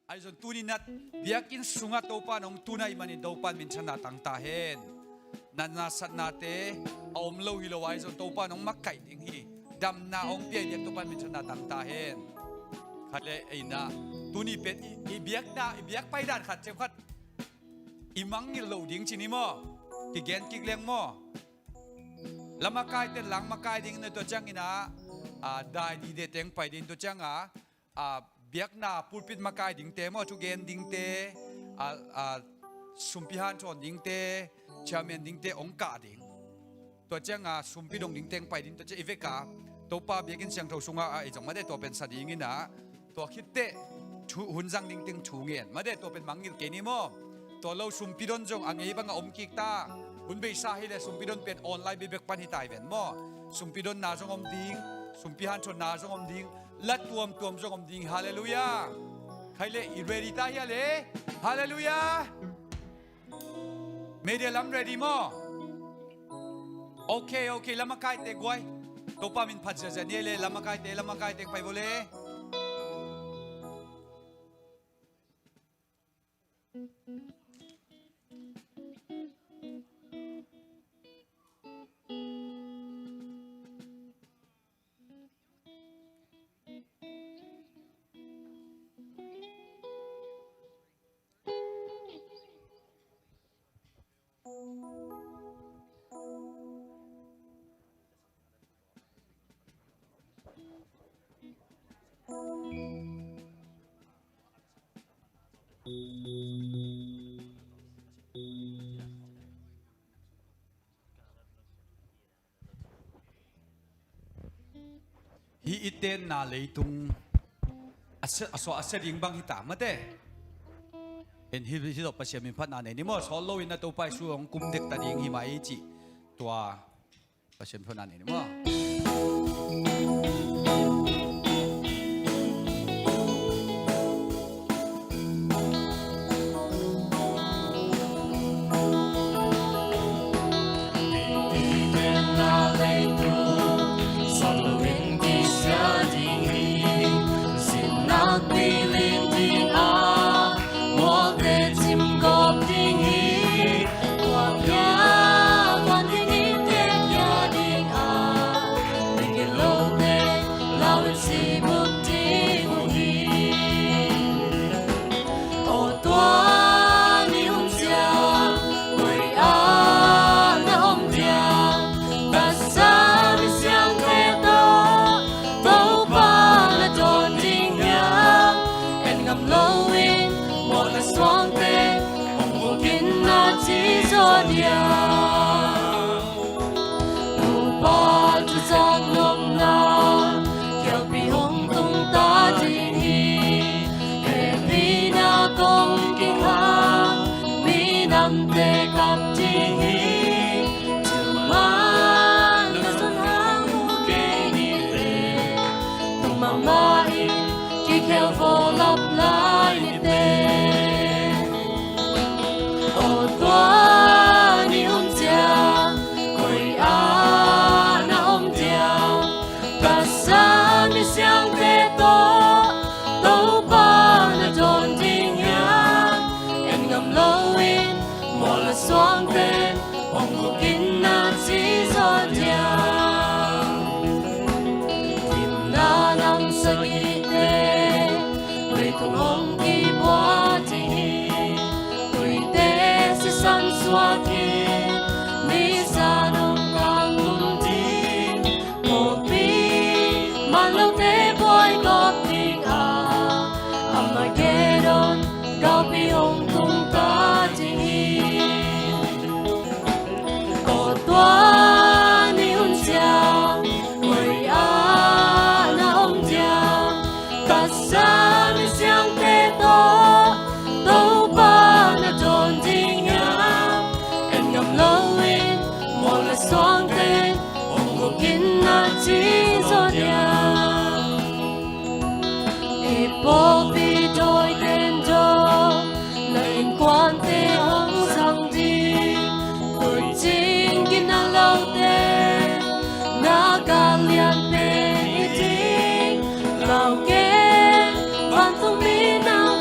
ai zon tuninat biakin sungat topa nong tunay manin dopan min chana tang tahen nanasat nate aom lo hilo ai zon topa nong makai ding hi dam na ong pia diak topan min chana tang tahen khale aina tuni pet i biak pai dan khat chem khat imang ngil lo ding chini mo ki gen ki leng mo lama kai ten lang makai ding na to chang ina dai di de teng pai din to chang biak na pulpit makai ding te mo chu gen ding te sumpihan chon ding te chairman ding te ong ka ding to chang sumpi dong ding teng pai din to che iveka to pa biakin siang tho sunga ai jong ma de to pen sa ding ina to khit te chu hun jang ding teng chu ngen ma de to pen mangil ke ni mo to lo sumpi don jong angei bang om kik ta hun be sa hi le sumpi don pen online be bek pan hi tai ven mo sumpi don na jong om ding sumpi han chon na jong om ding lat tuam jong om ding hallelujah khaile i ready ta ya le hallelujah media lam ready mo okay lama kai te goi to pa min phat ja ne le lama kai te pai bole hi iten na leitung asering bang hita mate en hi do pasya min phat na ne ni mo solo in na to pai su ong kum dek ta ding hi mai chi tua pasya min phat na ne ni mo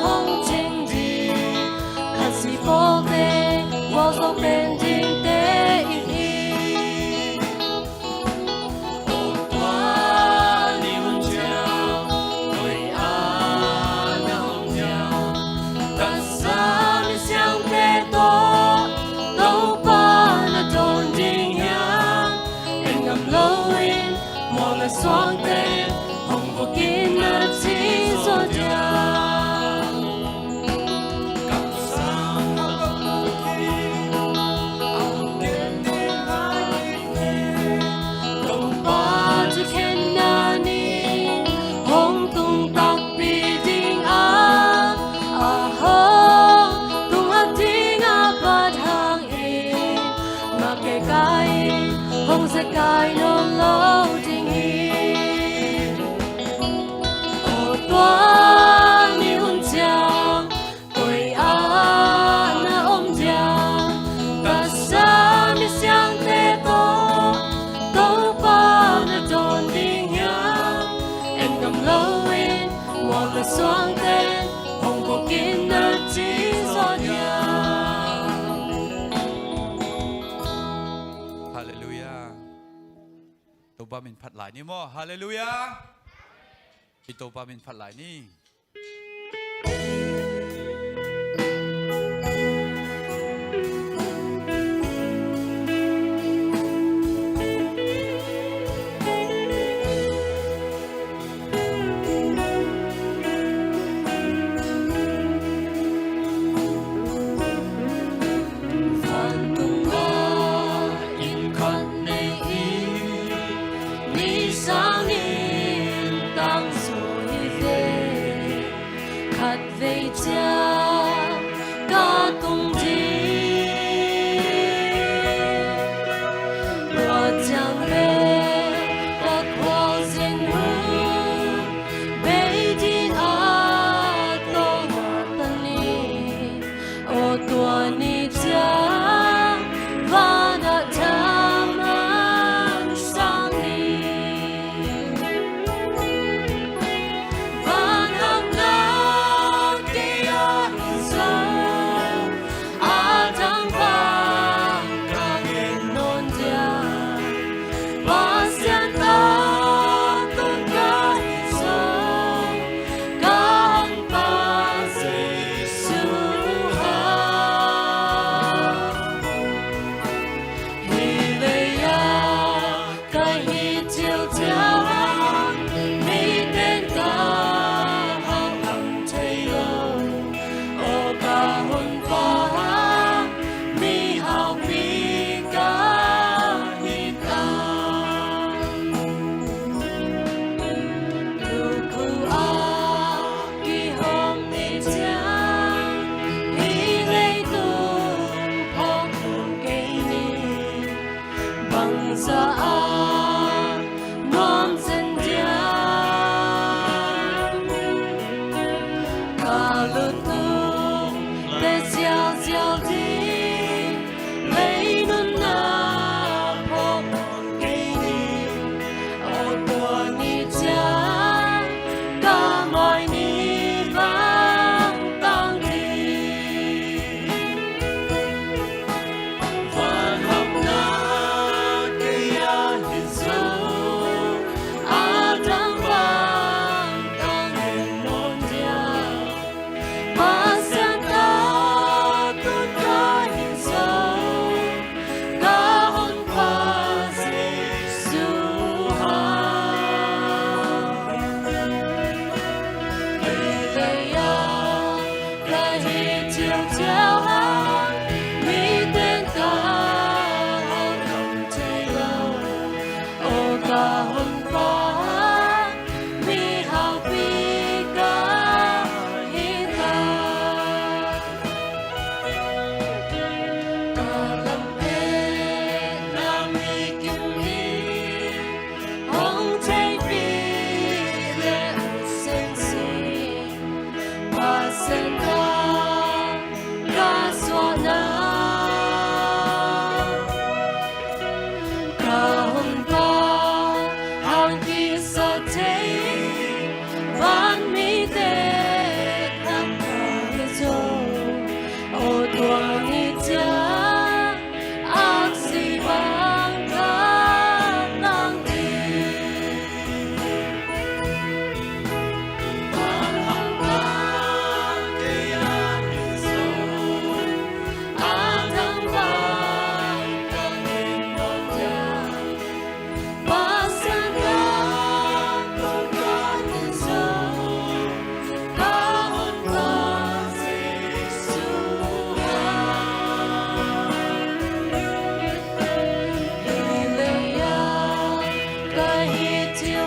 Hồng 我的双臂，红不见那青所掉。Cái nô lâu tình yêu ô toa ni hun chang ôi à na ôm chang ta sa mi sang te to đâu pa na don ding yang em cầm lâu in một lần xoang tên hồng cuộc kiến nơi chỉ gió nhà. Toba min phat lai ni mo hallelujah i toba min phat lai ni Van hang na kia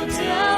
Yeah.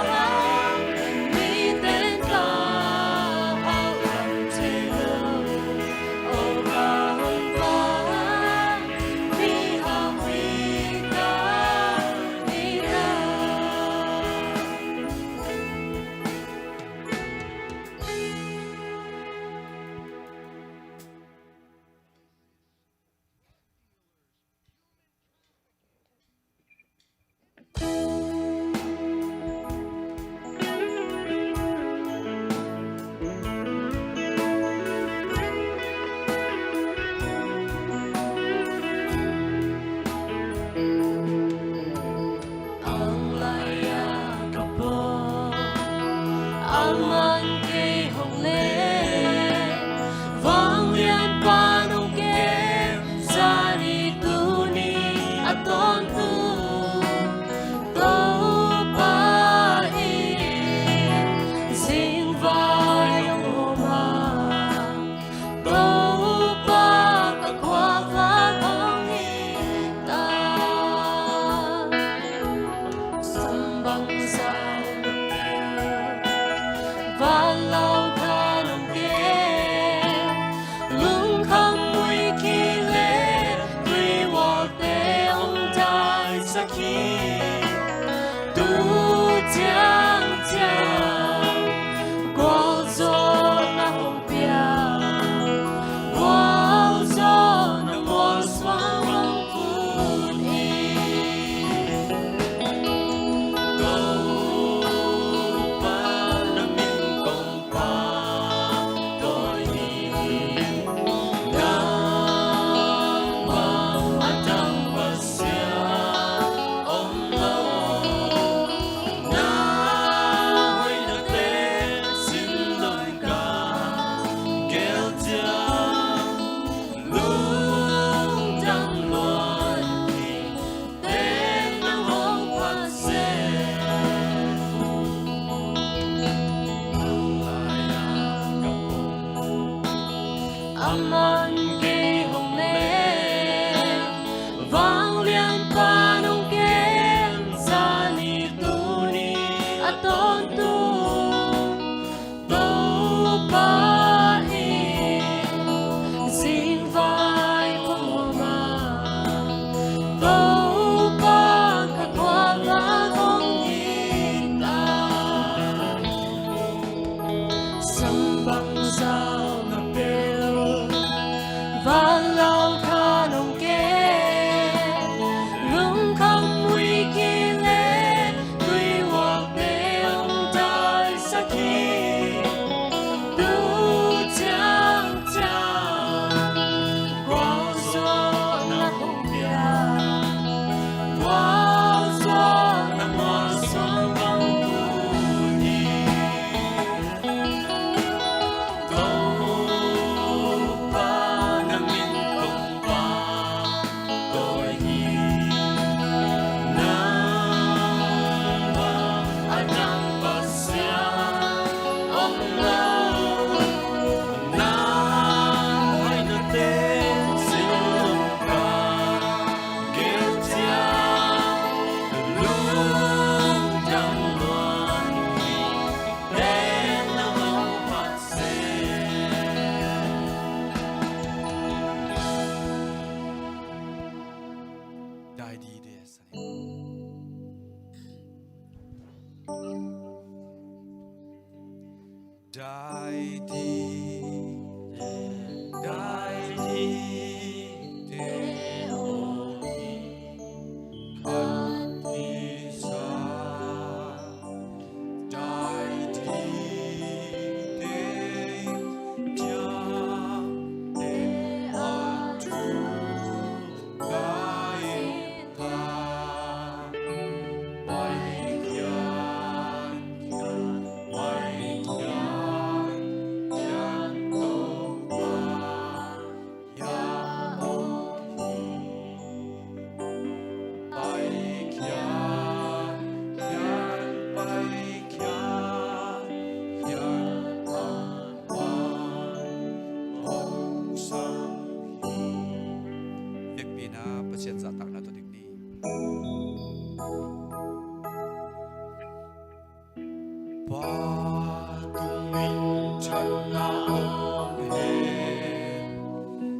tung min chan na om he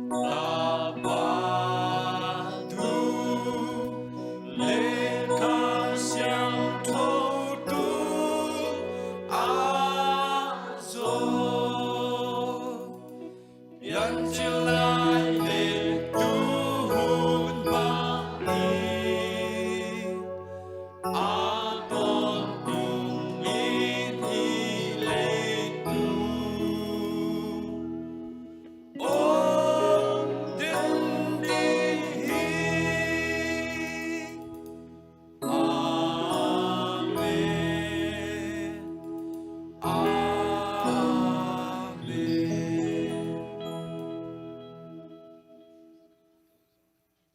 ta ba tu le ka xiang thâu tu a zo yan chi lai le tu hun ba ni a ton tung in hi le tu om din di hi amen amen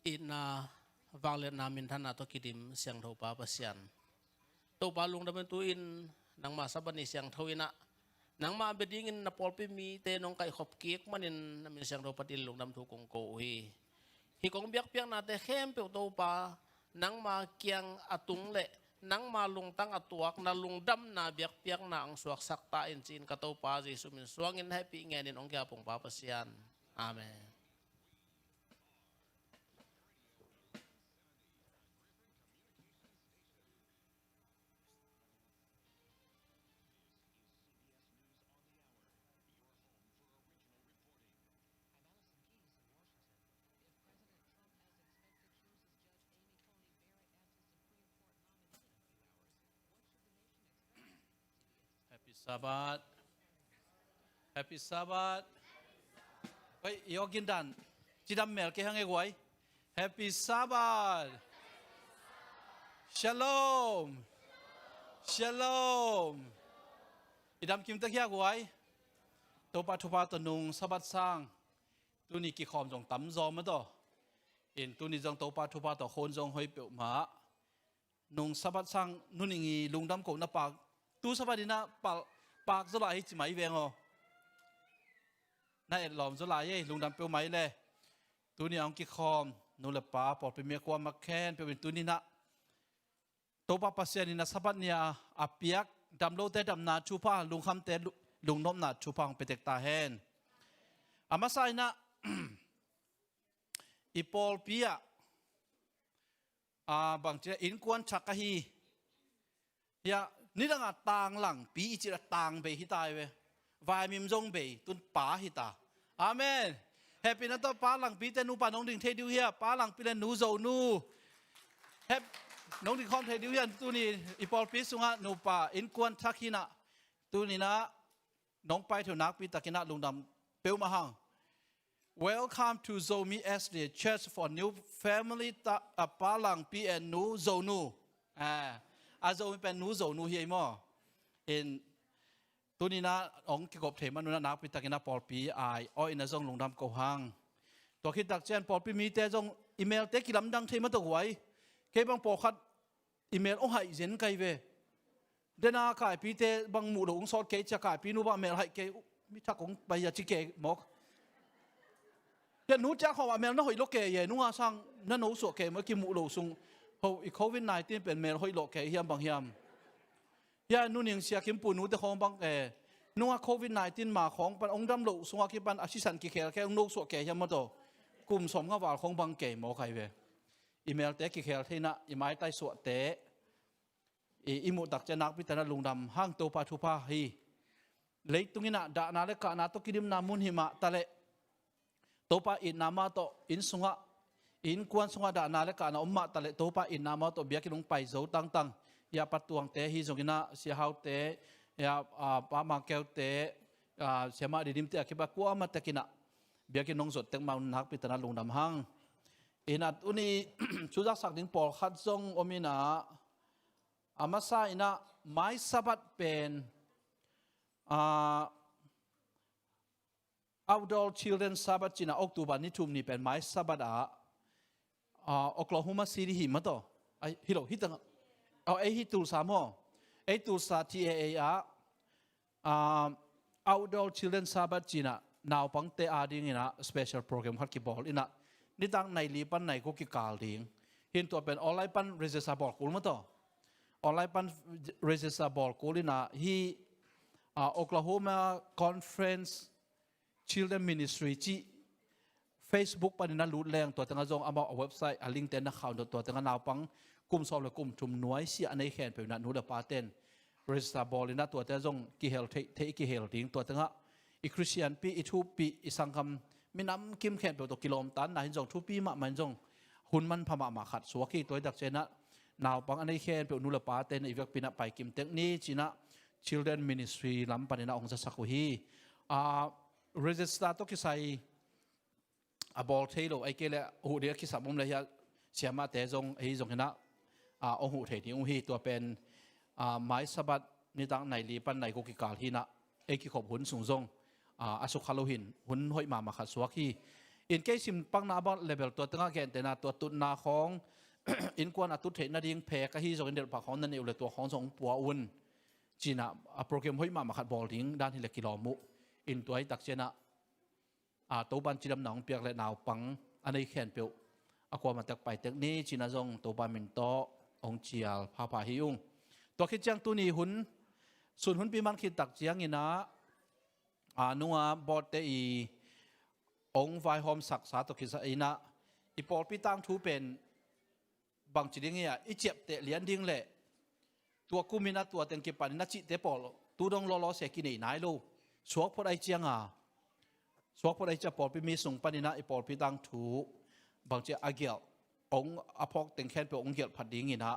ina vanglet namin thana to kidim siang tho pa pasian to palung damen tuin nang ma sabani siang thoina nang ma bedingin na polpi mi te nong kai khop kiek manin namin siang tho patil lung dam thu kong ko hi kong biak piang na te khem pe to pa nang ma kiang atung le nang ma lung tang atuak na lung dam na biak piang na ang suak sakta in chin ka to pa jesu min suangin happy ngenin ong kya pong pa pasian amen. Happy Sabbath. Happy Sabbath. Oi, yogin dan. Chidam mel ke hange guai. Happy Sabbath. Shalom. Shalom. Idam kim tak ya guai. Topa topa to nung Sabbath sang. Tu ni ki khom jong tam zo ma to. In tu ni jong topa topa to khon jong hoi pe ma. Nung Sabbath sang nu ni ngi lung dam ko na pak tu Sabbath dina pak zo lai chi mai veng ho na et lom zo lai ye lung dam pe mai le tu ni ang ki khom nu le pa por pe me kwa ma khen pe tu ni na to pa pasien ni na Sabbath nia apiak dam lo te dam na chu pa lung kham te lung nom na chu pa pe tek ta hen ama sai na ipol pia bang che in kwan chaka hi ya ni dang tang lang pi chi tang be hi tai we vai mim jong be tun pa hi ta amen happy na to pa lang pi te nu pa nong ding the diu hia pa lang pi le nu zo nu hep nong ding khom the diu hian tu ni ipol pi sunga nu pa in kwan thakina tu ni na nong pai thu nak pi takina lungdam peu ma hang. Welcome to Zomi SD Church for New Family Palang Pi and Nu Zonu. Zomi pen Nu Zonu here mo. In tunina ong kikop thema nuna nak pi takina Paul Pi ai o in a zong lungdam ko hang. To khit tak chen Paul Pi mi te zong email te kilam dang thema to wai. Ke bang po khat email o hai zen kai ve. Dena kai pi te bang mu lo ong sot ke cha kai pi nu ba mail hai ke mi thak ong bai ya chi ke mo. Nú chắc họ mèo nó hồi lót kề vậy nú sang nó nấu sủa kề mới kim mũ lẩu sung hậu COVID-19 เป็นmèo hồi lót kề hiam bằng hiam ya nú niềng xia kimปูnúแต่ของbằng kề nú COVID-19 màของปันองดำlẩu sung kimปันอาชีสันกี่แค่แค่องนกสวกแก่ยังมาโตกลุ่มสมกับว่าของบังแก่หมอใครเวอีเมลแต่กี่แค่ที่น่ะอีไม้ใต้สวดแต่อีหมูตักจะนักพิจารณาลุงดำห้างโตปาทุพาฮีเล็กตรงนี้น่ะด่านาเล็กกะนาตกิดิมนามุนหิมะตะเละtopa in nama to in sunga in kwan sunga da na le ka na umma tale topa in nama to bia kilung pai zo tang tang ya patuang te hi zongina si hau te ya pa ma keu te sema didim te akiba kwa ma tekina bia ki nong zot tek ma nak pitana lungdam hang inat uni chujak sak ding por khat zong omina amasa ina mai sabat pen Outdoor Children Sabbath China October ni thum ni pen mai Sabbath Oklahoma City hi mato ai hilo hitang ai hi tu sa mo ai tu sa TAA Outdoor Children Sabbath China now pang te ading ina special program khat ki bol ina nitang nai li pan nai ko ki kal ding hin to pen online pan register bol kul mato ออนไลน์ปัน register บอลกูลินะฮีOklahoma Conference Children Ministry จี Facebook ปันนั้นรู้แรงตัวตั้งจงเอามาเว็บไซต์ลิงก์เต็นนักข่าวตัวตั้งนาวปังกลุ่มสอบและกลุ่มจุ่มหน่วยเสียในแขนเป็นนัดนู้นเดปาเต้น register บอลลินะตัวตั้งจงกิเฮลเทกิเฮลดิ้งตัวตั้งอีคริสเตียนปีอีทูปีอีสังคมมีน้ำกิมแขนเป็นตัวกิโลมตันนะเห็นจงทูปีมามันจงหุ่นมันพม่ามาขัดสวกีตัวดักเจนะนาวปังอันนี้แค่เป็นนูเลปาเต้นอีกปีนับไปกิมเทคนิคจีนะ Children Ministry ลำปันนะองค์สักกุฮีregister ตัวกิไซบอลเทโลไอเกลหูเดียกิสับมุมเลยฮะเสียมาแต่จงฮีจงนะองค์หูเทนี่องค์ฮีตัวเป็นไม้สะบัดนี่ตั้งในลีปันในกุกิกาลฮีนะเอกิขบหุ่นสูงจงอสุขาโลหินหุ่นห้อยมาขัดสวกีอินเกสิมปังนาบอลเลเวลตัวตั้งแกนแต่นาตัวตุนนาของอินกวนตุเทนาดิ้งเพกฮีจงเดือดปากของนั่นเองเลยตัวของจงปัวอุ่นจีน่าโปรแกรมห้อยมาขัดบอลดิ้งด้านที่เล็กกิโลมุอินตัวให้ตักเจนะตัวบันจีดำหนองเปียกและนาวปังอันนี้แขนเปียวความมันตักไปเทคนิคจีน่าจงตัวบันมินโตองเจียลพาพาฮิยุงตัวคิดจังตัวนี้หุ่นส่วนหุ่นปีมันคิดตักเจียงอินะนัวบอดเตอีองไวหอมศักษาตัวคิดซะอินะอีปอลปีตั้งทูเป็นบางจีดิ้งเนี่ยอีเจ็บเตะเลี้ยนดิ้งแหละตัวกูมีนะตัวเต็งเก็บปันนัดจิเตะปอลตัวดงล้อเสียกินไหนลูสวกพอได้เจียงสวกพอได้จะปอลปีมีส่งปันนะอีปอลปีตั้งทูบางจีอาเกียลองอพอกเต็งแค้นเป็นองเกียลผัดดิ้งอินะ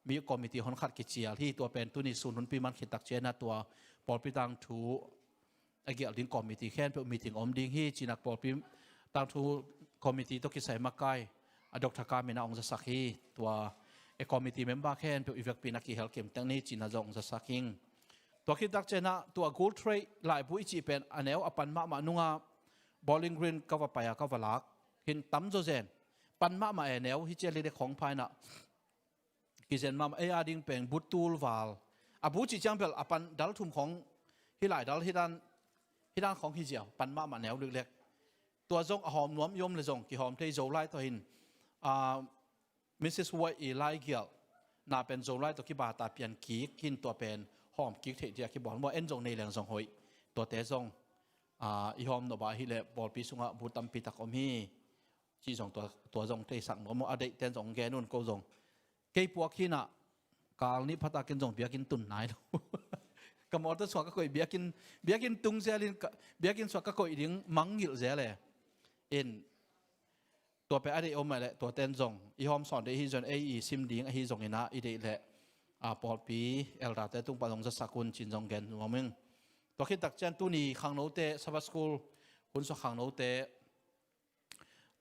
มีคอมมิตี้ฮอนขัดกิจเจียที่ตัวเป็นตัวนี้ศูนย์หุ่นปีมันคิดตักเจนะตัวปอลปีตั้งทูไอเกี่ยวดิ้งคอมมิตี้แค่เป็นมีถึงอมดิ้งที่จีนักปอลพิมตั้งทูคอมมิตี้ต้องกิจใส่มาไกดร.การมีนาองค์สักฮีตัวไอคอมมิตี้เมมเบอร์แค่เป็นอีเวกปีนักกีฬาเกมตั้งนี้จีน่าจะองค์สักฮิงตัวคิดตักเจนะตัวกูลเทรย์หลายผู้อิจิเป็นอันเอวอปันมานุงาบอลลิงกรีนก็ว่าไปก็ว่าลักหินตั้มโจเซนปันมาอันเอวฮิเจลีเดของภายนะกิเซนมาเอียดิ้งเป็นบุตรูลวาลบูจิจังเป็นอปันดัลทุ่มของฮิหลายดัลฮิดันของฮิเจียวปันมาแนวเล็กๆตัวจงหอมน้วมยมเลยจงกี่หอมที่โจไลตัวหินมิสซิสวอีไลเกียลน่าเป็นโจไลตัวที่บาตาเปลี่ยนกีกินตัวเป็นหอมกิ๊กเทียที่บอกว่าเอ็นจงในแหล่งจงหอยตัวเตจงอีหอมนบาฮิเลบอลปีสุงะบูตัมปีตะกอมีที่จงตัวจงที่สั่งว่ามันอดีตเต้นจงแกนุ่นก็จงเกี่ยปวกขี้น่ะกาลนี้พัตตากินจงเบียกินตุนไหนก็มอเตอร์สวก็คอยเบียกินตุงเซลินเบียกินสวก็คอยดิ้งมังหิลเซเลยตัวไปอะไรอมอะไรตัวเต้นจงอีหอมสอนได้ฮิจนอีซิมดิ้งฮิจงอินะอีเดเลยปอลปีเอลราเตตุงปะลงจะสักคนจินจงแกนว่ามึงตัวคิดตักเจนตุนีขังโนเตสวัสกูลคุณสขังโนเต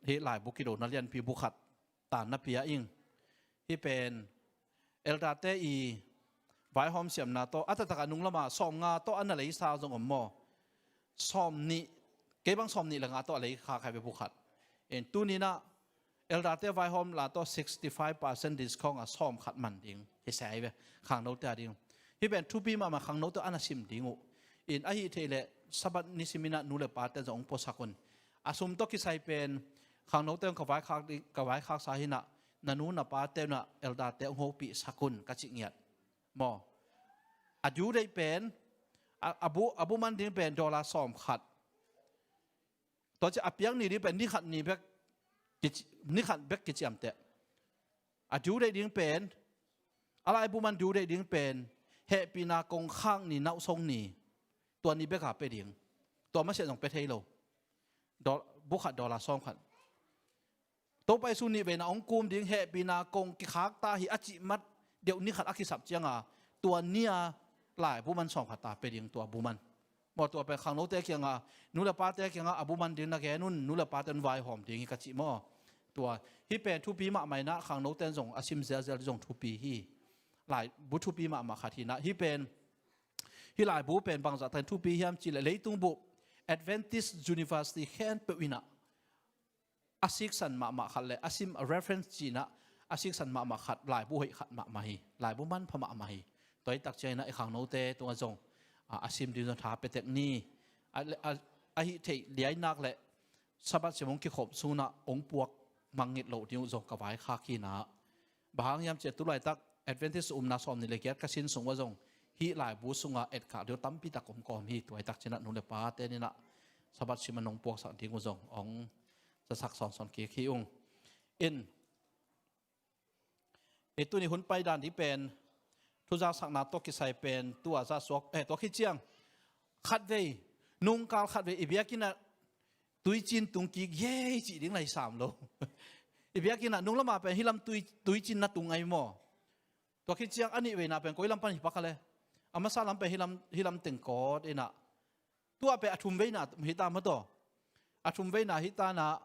ที่หลายบุกิโดนักเรียนปีบุขัดตานนับปีอิงที่เป็นเอลราเตอีไว้หอมเสียมนาโตอัตตะการนุ่งละมาซ้อมงาโตอันอะไรสาวจงอมโมซ้อมนี้เก็บบังซ้อมนี้ละงาโตอะไรขาใครไปผูกขัดตัวนี้นะเอลดาเต้ไว้หอมละโต65% discount อ่ะซ้อมขัดมันดิ้งเฮ้ยใส่ไปขังโน้ตแต่ดิ้งที่เป็นทูปีมาขังโน้ตอันนั้นซิมดิ้งไอ้เทเลสับนิสิมินะนูเลปาเตจงโพสักคนอาสมโตกิใส่เป็นขังโน้ตเต้กับไว้ข้างสาหินะนันูนับปาเต้นะเอลดาเต้โฮปีสักคนกัจจิเงียดมออายุได้เป็นอบูมันดิ้งเป็นดอลลาร์ซ้อมขัดตัวจะอับยังนี่เป็นนี่ขัดนี่แบบนี่ขัดแบบกิจกรรมแต่อายุได้ดิ้งเป็นอะไรอบูมันดูได้ดิ้งเป็นเฮปีนากงข้างนี่น่าทรงนี่ตัวนี้แบบขาไปดิ้งตัวไม่เสร็จต้องไปเทโลบุขัดดอลลาร์ซ้อมขัดตัวไปสุนีเป็นองกุมดิ้งเฮปีนากงกิขากตาหิอจิมัดเดี๋ยวนี้ขัดอักษรจังตัวเนี้ยหลายผู้มันสองขัดตาไปดิ้งตัวบุมันบอกตัวไปขังโนเตะเกียงนูเลปาเตะเกียงอบุมันดิ้งนักแกนุ่นนูเลปาเตนไวหอมดิ้งกัจจิมอตัวที่เป็นทุปีมาใหม่นะขังโนเตนส่งอาชิมเซลเซลส่งทุปีที่หลายบุทุปีมาขัดทีนะที่เป็นที่หลายบุเป็นบางจากแต่ทุปียามจีเลยตุงบุ Adventist University แค่เป็นวินะอาศิกสันมาขัดเลยอาซิม reference จีนะอาศิกสันมาขัดหลายบุให้ขัดมาให้หลายบุมันพมาให้ตัวตักใจนะไอขังโนเตตัวส่งอาซิมดินท้าไปเทคนิคไอเทเลี้ยนักเลยสบัดเสมงกิขบสุนัองปวกมังเงิดโหลดิวจงกวายคากีนะบางยามเจตุไลตัก Adventist na som ni lekiat kasin sung wa jong hi lai bu sunga et ka dio tampi ta kom kom hi tuai tak china nu le pa te ni na sabat simanong pok sa ding wa jong ong sa sak son son ki khi ung in itu ni hun pai dan di pen tu za sak na to ki sai pen tua za sok to khi chiang khat ve nung kal khat ve ibia kina tui chin tung ki ye chi ding lai sam lo ibia kina nung lama pen hilam tui chin na tung ai mo to khi chiang ani ve na pen koilam pan hi pakale ama sa lam pe hilam teng ko ina tua pe athum ve na hita ma to athum ve na hita na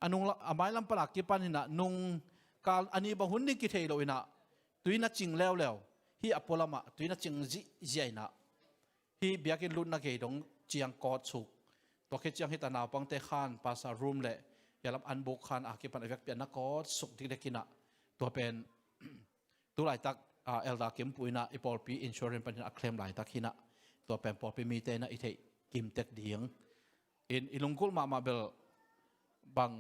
anung amai lam palak ki pan ina nung kal ani ba hun ni ki thei lo ina tuina ching lew lew hi apolama tuina ching ji na hi biakin lut na ke dong chiang ko chu to ke chiang hita na pang te khan pasa room le yalam an bok khan a ki pan avek pian na ko suk ti dekina to pen tu lai tak elda kem puina ipol pi insurance pan a claim lai tak hina to pen pol pi mi te na i thei kim tek dieng in ilungkul ma bel bang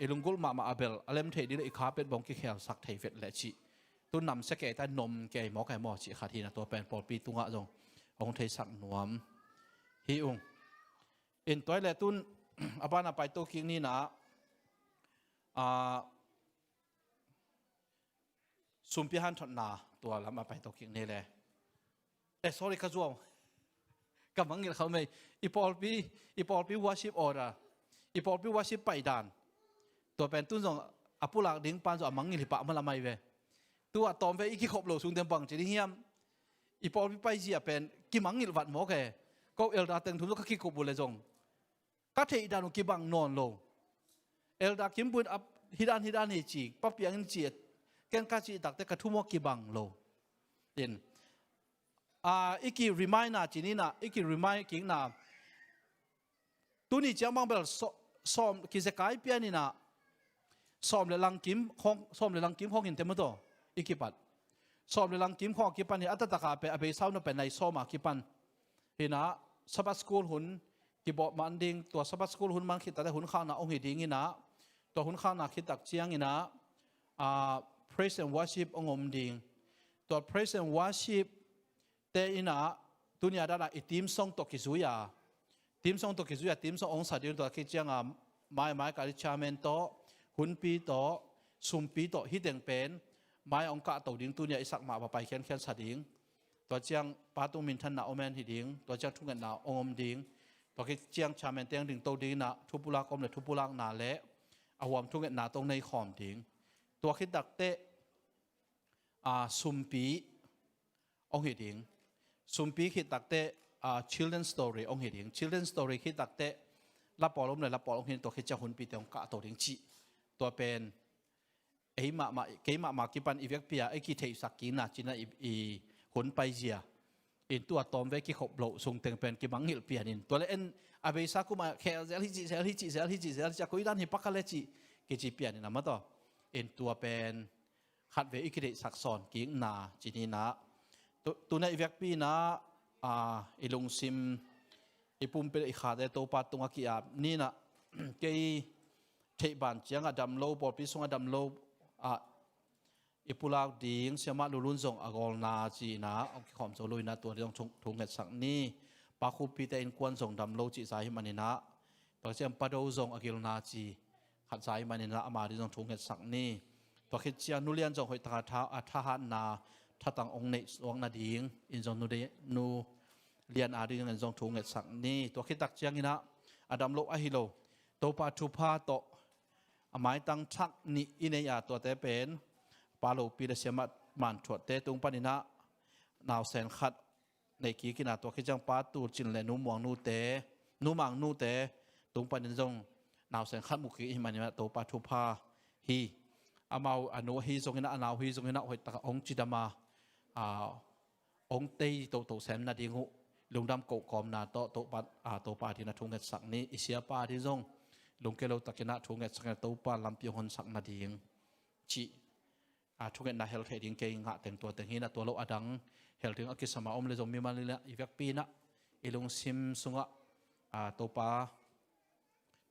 ilungkul ma abel alem thei dile ikha pet bong ki khel sak thei vet le chi tu nam se ke ta nom ke mo kai mo chi kha thi na to pen pol pi tunga jong ong thei sak nuam hi ung in toy le tun abana pai to king ni na sumpi han thot na to lama pai to king ni le sorry ka zuam ka mangil khau mai ipol pi worship order ipol pi worship pai dan to pen tun jong apulak ding pan jo mangil hi pa ma lamai ve tu atom ve iki khop lo sung tem bang chi hiam ipol pi pai ji a pen ki mangil wat mo ke ko elda teng thum ka ki ko bu le jong ka thei dan ki bang non lo elda kim bun ap hidan hi chi pa piang chi ken ka chi tak te ka thu mo ki bang lo in iki reminder chi ni na iki remind king na tu ni chiang mang bel som ki se kai pian ni na som le lang kim khong in te mo to iki pat som le lang kim khong ki pan ni atata ka pe abe sau no pe nai som a ki pan hina sabat school hun ki bo man ding to sabat school hun man khita da hun kha na ong hi ding ina to hun kha na khitak chiang ina praise and worship ongom ding to praise and worship te ina tunia da itim song to ki zuya tim song to ki zuya tim song ong sa dir to ki chiang mai ka chamen to hun pi to sum pi to hi deng pen mai ong ka to ding tunia isak ma ba pai khen sa ding to chiang pa tung min than na omen hi ding to chiang thungan na ongom ding to ki chiang chamen teng ding to ding na thupula kom le thupulak na le awam thungan na tong nei khom ding to ki dak te sum pi ong hi ding sum pi ki dak te children story ong hi ding children story ki dak te la polom le la polom hin to ki cha hun pi te ong ka to ding chi to pen ei ma ki pan ivek pia ai ki thei sak ki na china i hun pai zia in tu atom ve ki khop lo sung teng pen ki mangil pian in to le en abe sa ku ma khel zel hi chi cha ko idan hi pakale chi ki chi pian na ma to in tu pen khat ve ikide sak son ki na chi ni na tu na ivek pi na ilung sim ipum pe kha de to pa tunga ki ap ni na ke thei ban chiang adam lo por pi sung adam lo ipulak ding siama lulun zong agol na chi na ok khom zo loi na to dong thung nget sak ni pa khu pi te in kwan zong dam lo chi sai manina to siam pa do zong agil na chi khat sai manina ama ri zong thung nget sak ni to khit chia nulian zong hoi ta tha ha na tha tang ong nei song na ding in zong nu lian a ding in zong thung nget sak ni to khit tak chiang ina adam lo a hi lo to pa thu pha to amai tang thak ni ine ya to te pen pa lo pi de siama man thot te tung panina naw sen khat nei ki kina to ki jang pa tu chin le nu mong nu te nu mang nu te tung panin jong naw sen khat mu ki hi mani to pa thu pha hi amau anu hi jong ina anaw hi jong ina hoi ta ong chidama ong te to sem na dingu lungdam ko kom na to pa dina thung nget sak ni isia pa di jong lungkelo takina thung nget sak to pa lampi hon sak na ding chi thung nget na hel the ding ke nga teng to teng hina to lo adang hel ding akisama om le jong mi man le ivek pi na ilung sim sunga to pa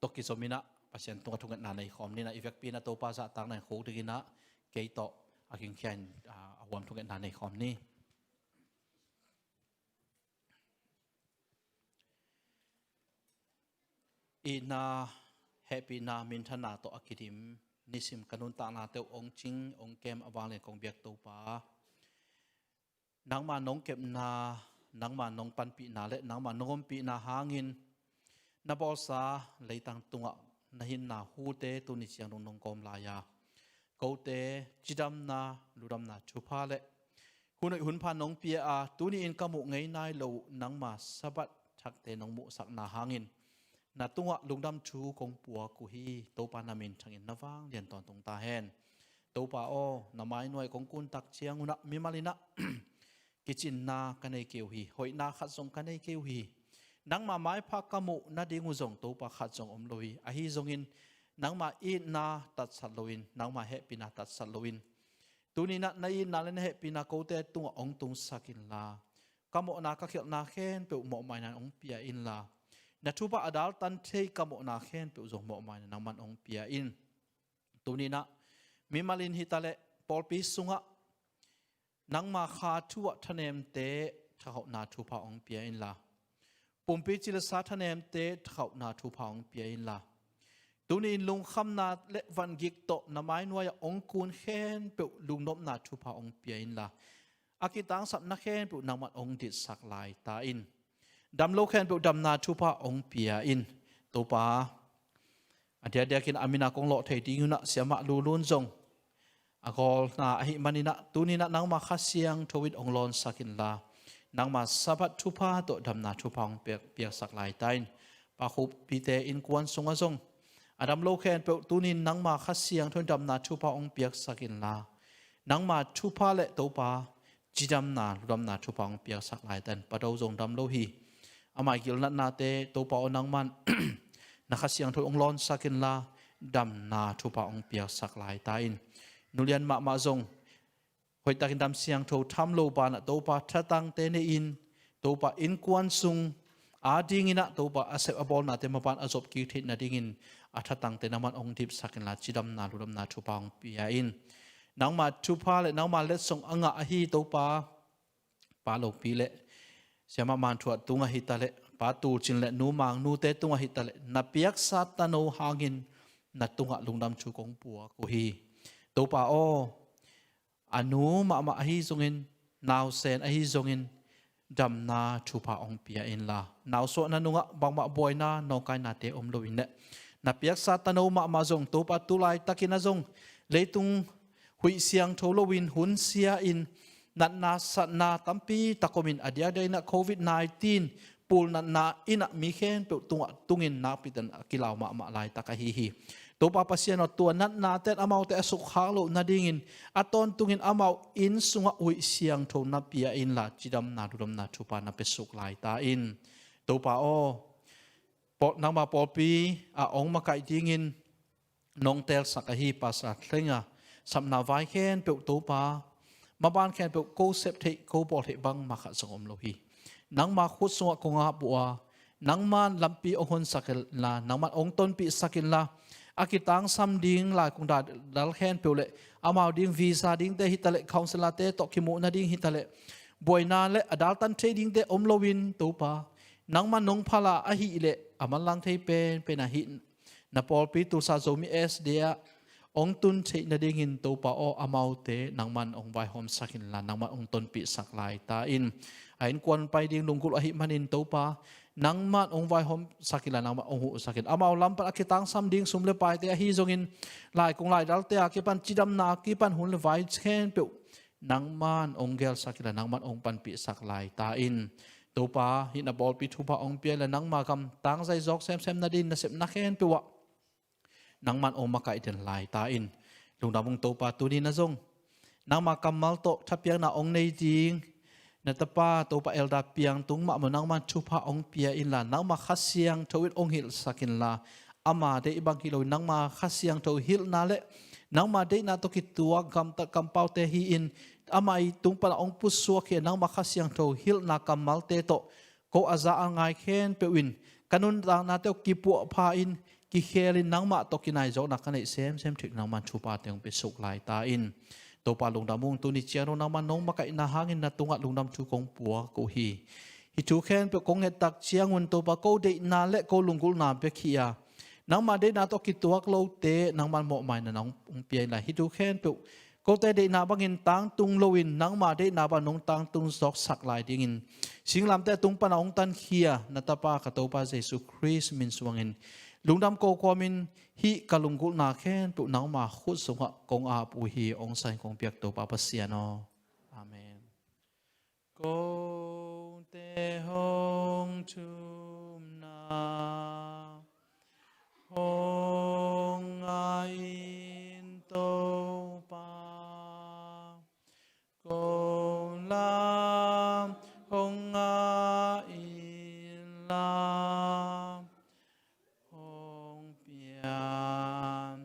to ki somina pasien tung thung nget na nei khom ni na ivek pi na to pa sa tang na khok digina ke to aking kian awam tungan nanay kom ni ina happy na min thana to akidim nisim kanun ta na te ong ching ong kem awang le kong biak to pa nang ma nong kem na nang ma nong pan pi na le nang ma nong pi na hangin na bol sa leitang tunga na hin na hu te tu ni siang nong kom la ya ko te chidam na ludam na chupa le hunoi hun pa nong pia a tu ni in kamu ngai nai lo nang ma sabat thak te nong mu sak na hangin na tunga lungdam chu kong pua ku hi to pa namin thangin nawang lian ton tong ta hen to pa o na mai noi kong kun tak chiang una mi malina kichin na kanai keu hi hoi na khat song kanai keu hi nang ma mai pha kamu na dingu zong to pa khat song om loi a hi zongin nang ma i na tat sat loin nang ma he pina tat sat loin tuni na nai na len he pina ko te tunga ong tung sakin la kamu na ka khel na khen pe mo mai na ong pia in la na chupa adal tan thei kamu na khen pe zong mo mai na man ong pia in tuni na mi malin hitale pol pi sunga nang ma kha thuwa thanem te thau na thupa ong pia in la pumpi chila sa thanem te thau na thupa ong pia in la tuni lung kham na le van gik to na mai noya ong kun khen pe lung nop na thupa ong pia in la akitang sap na khen pe nang mat ong dit sak lai ta in dam lo khen pe dam na thupa ong pia in to pa adia dia kin amina kong lo thei ding na siama lu lun zong akol na hi manina tuni na nang ma khasiang thowit ong lon sakin la nang ma sabat thupa to dam na thupa ong pia sak lai tain pa khup pi te in kwan sunga zong adam lo khen pe tunin nang ma khasiang thon dam na thupa ong piak sakin la nang ma thupa le to pa jidam na dam na thupa ong piak sak lai tan pa do zong dam lo hi amai gil na te to pa onang man na khasiang thoi ong lon sakin la dam na thupa ong piak sak lai ta in nulian ma zong hoi takin dam siang tho tham lo pa na to pa thatang te ne in to pa in kwan sung ading ina to pa asep abol na te mapan azop ki thit na dingin athatang te naman ong dip sakin la chidam na ludam na thupa ong pia in nang ma thupa le nang ma let song anga a hi to pa lo pi le siama man thuat tunga hi ta le pa tu chin le nu mang nu te tunga hi ta le na piak sa ta no hangin na tunga lungdam chu kong pua ko hi to pa o anu ma hi zongin naw sen a hi zongin dam na thupa ong pia in la naw so na nunga bang ma boy na no kai na te om lo in ne na piak sa ta no ma zong to pa tu lai takina zong leitung hui siang tholowin hun sia in nat na sat na tampi takomin adia dai na covid 19 pul na ina mi khen pe tungin na pitan kilaw ma lai takahi hi to pa pasien o to nat na te amau te asuk halo na dingin aton tungin amau in sunga ui siang tho na pia in la chidam na dum na thupa na pesuk lai ta in to pa o po nang ma pol pi a ong ma kai dingin nong tel sakahi pasa thenga samna vai khen pe to pa ma ban khen pe ko sep the ko bol the bang ma kha songom lo hi nang ma khut sunga ko nga bua nang man lampi ohon sakil la nang man ong ton pi sakil la akitang sam ding la kung da dal khen pe le amau ding visa ding te hitale counselor te to kimu na ding hitale boina le adal tan trading te omlowin to pa nang man nong phala a hi le aman lang thei pen na hi na pol pi tu sa zomi s dia ong tun che na ding in to pa o amau te nang man ong vai hom sakin la nang man ong ton pi sak lai ta in ain kwan pai ding lungkul a hi manin to pa nang man ong vai hom sakila nang ong hu sakin amau lam pa akitang sam ding sum le pai te hi zongin lai kung lai dal te ki pan chidam na ki pan hun le vai chen pe nang man ong gel sakila nang man ong pan pi sak lai ta in to pa hi na bol pi thu pa ong pia la nang ma kam tang zai jok sem na din na sep na khen pe wa nang man ong makai den lai ta in lung da mong to pa tu ni na zong nang ma kam mal to thapiang na ong nei ding na tapa to pa elda piang tung ma nang man thupa ong pia in la nang ma khasiang thowit ong hil sakin la ama de ibang kilo nang ma khasiang tho hil na le nang ma de na to ki tua gam ta kampau te hi in ama I tung pa ong pu suwa ke nang ma khasiang tho hil na kamal te to ko aza angai khen pe win kanun dang na te ki pu pha in ki khelin nang ma to kinai zo na kanai sem thik nang man thupa te ong pe suk lai ta in ตัวปลาลงดำมุงตัวนี้เจ้าน้องมันน้องมาไก่นาหางินนาตุงะลงดำทุกงปัวกูฮีฮิจูแค้นเปกงเฮตักเชียงวันตัวปลากูเดนาเละกูลุงกุลนาเปขี้ยนังมาเดนาตอกิตัวกโลเตนังมันเหมาะใหม่นะน้องเปียละฮิจูแค้นเปกกูเตเดนาบังเงินตังตุงโลวินนังมาเดนาบันน้องตังตุงซอกสักลายดิ่งินสิงลำแต่ตุงปนองตันเขียนัตปากระตัวปลาเยซูคริสต์มินสวงเงินลุงดำโกความมินฮิกะลุงกุลนาแค้นเปกนังมาขุดสงะกงอาปุฮีองไซกงเปียกตัวปลาเสียนออาเมนโกเตหงชุมนาหงอาอินโตปาโกลาหงอาอินลาหงเปียน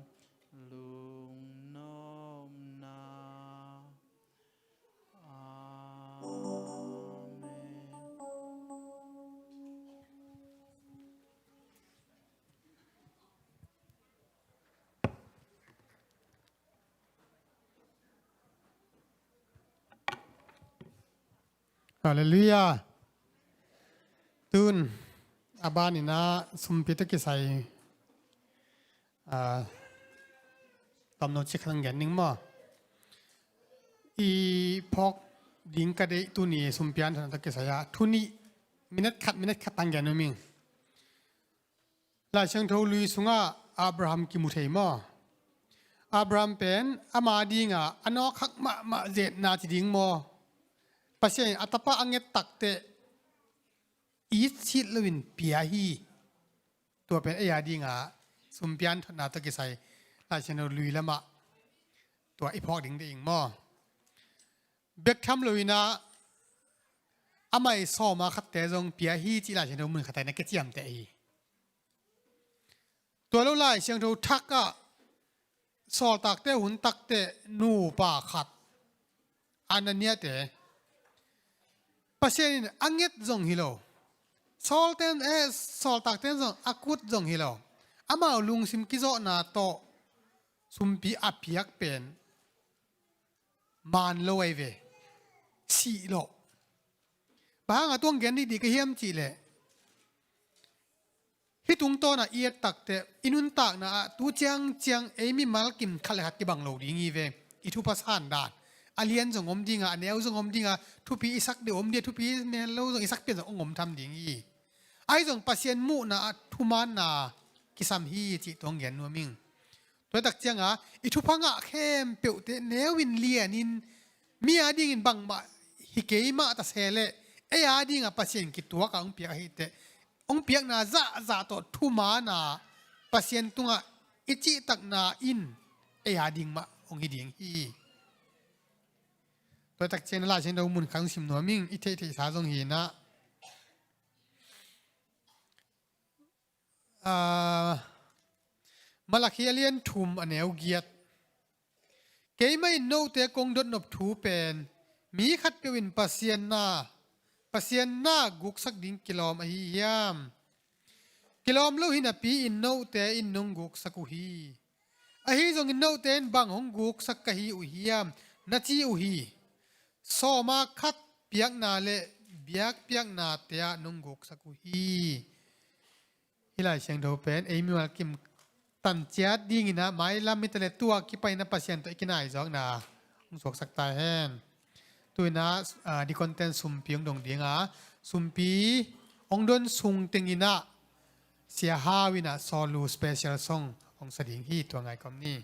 ลุงนมนาอาเมน ฮาเลลูยาตุนอาบานินาสุมพิตกิไซตำนวนชิคังแกนนิงมาอีพอกดิงกระเดตุนีสุมพิอันทันตกิไซยาทุนีมินัดขัดตังแกนนมิงลาเชิงทูลุยสุงาอับราฮัมกิมุเทมาอับราฮัมเป็นอามาดิงาอันอคักมาเจตนาจิดิงมอpasien atapa anget takte it sit lewin piahi ตัวเป็นไอ้ยาดีงาสุมเปียนนาตะกิไซลาชนลุยละมะตัวไอ้พอกดิ่งได้เองมอเบกทำลุยนะอาไม่สอมาขัดแต่จงเปียฮีจีลาชนมือขัดแต่นักเก็ตยำแต่อีตัวเราไล่เชียงทูทักก็สอตักแต่หุ่นตักแต่นูป่าขัดอันนั้นเนี่ยแต่pasien anget zong hilo solten soltak ten zong akut zong hilo ama lung sim kizo na to sumpi apiak pen man lo ai ve si lo ba nga tuang gen di ka hiam chi le hitung to na iet takte inun tak na tu chiang emi mal kim khale hat ki bang lo ding i ve itu pasan dan alien zong om dinga aneu zong om dinga thu pi isak de om dia thu pi ne lo zong isak pen zong om tham ding yi ai zong pasien mu na thu man na kisam hi chi tong gen no ming toy tak chianga I thu phanga khem peu te newin lianin mi ading in bang ma hi ke ma ta sele e ading a pasien ki tua ka ong pia hi te ong piak na za to thu ma na pasien tunga ichi tak na in e ading ma ong hi ding hiตัวตักเจนลาเชนเราหมุนขังสิมหนัวมิ่งอิเทธิสาทรงเห็นนะมาลักเฮียเลียนทุมอันแนวเกียรติเกยไม่โนเตกงดนบถูเป็นมีขัดเปวินปัสเซียนนากุกสักดิ้งกิโลมอหิยามกิโลมลูหินาปีอินโนเตอินนงกุกสักอุฮีอหิจงอินโนเตนบังหงกุกสักกะฮีอุฮียามนาจีอุฮีสอมาคัดเปียกนาเลเบียกเปียกนาเตียนงกุกสักอุฮีฮิลายเชียงโดเป็นเอมิวากิมตันเจียดดิ้งนะไม่ลามิตรเลตัวกิไปนะปัสเซียนตัวกินายจอกนาองสวกสักตายแห้งตัวนะดีคอนเทนต์สุ่มเปียงดงเดียงสุ่มปีองดนซุงเต็งอินะเสียห้าวินะโซลูสเปเชียลซององสดิ่งฮีตัวไงคำนี้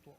ตัว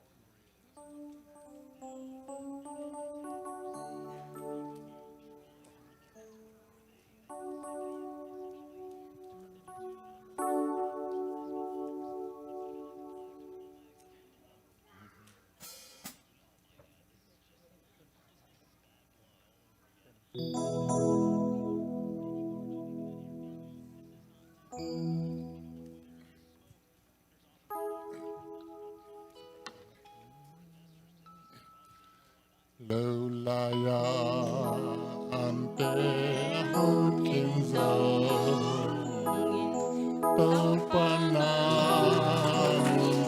Leulaya ante hukin zong Topana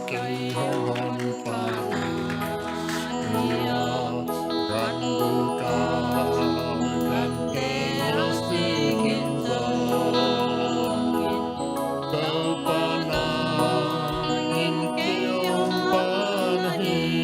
kay hon Pania Randuka Gante Sikin zong Topana Kayong Panahi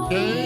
Hãy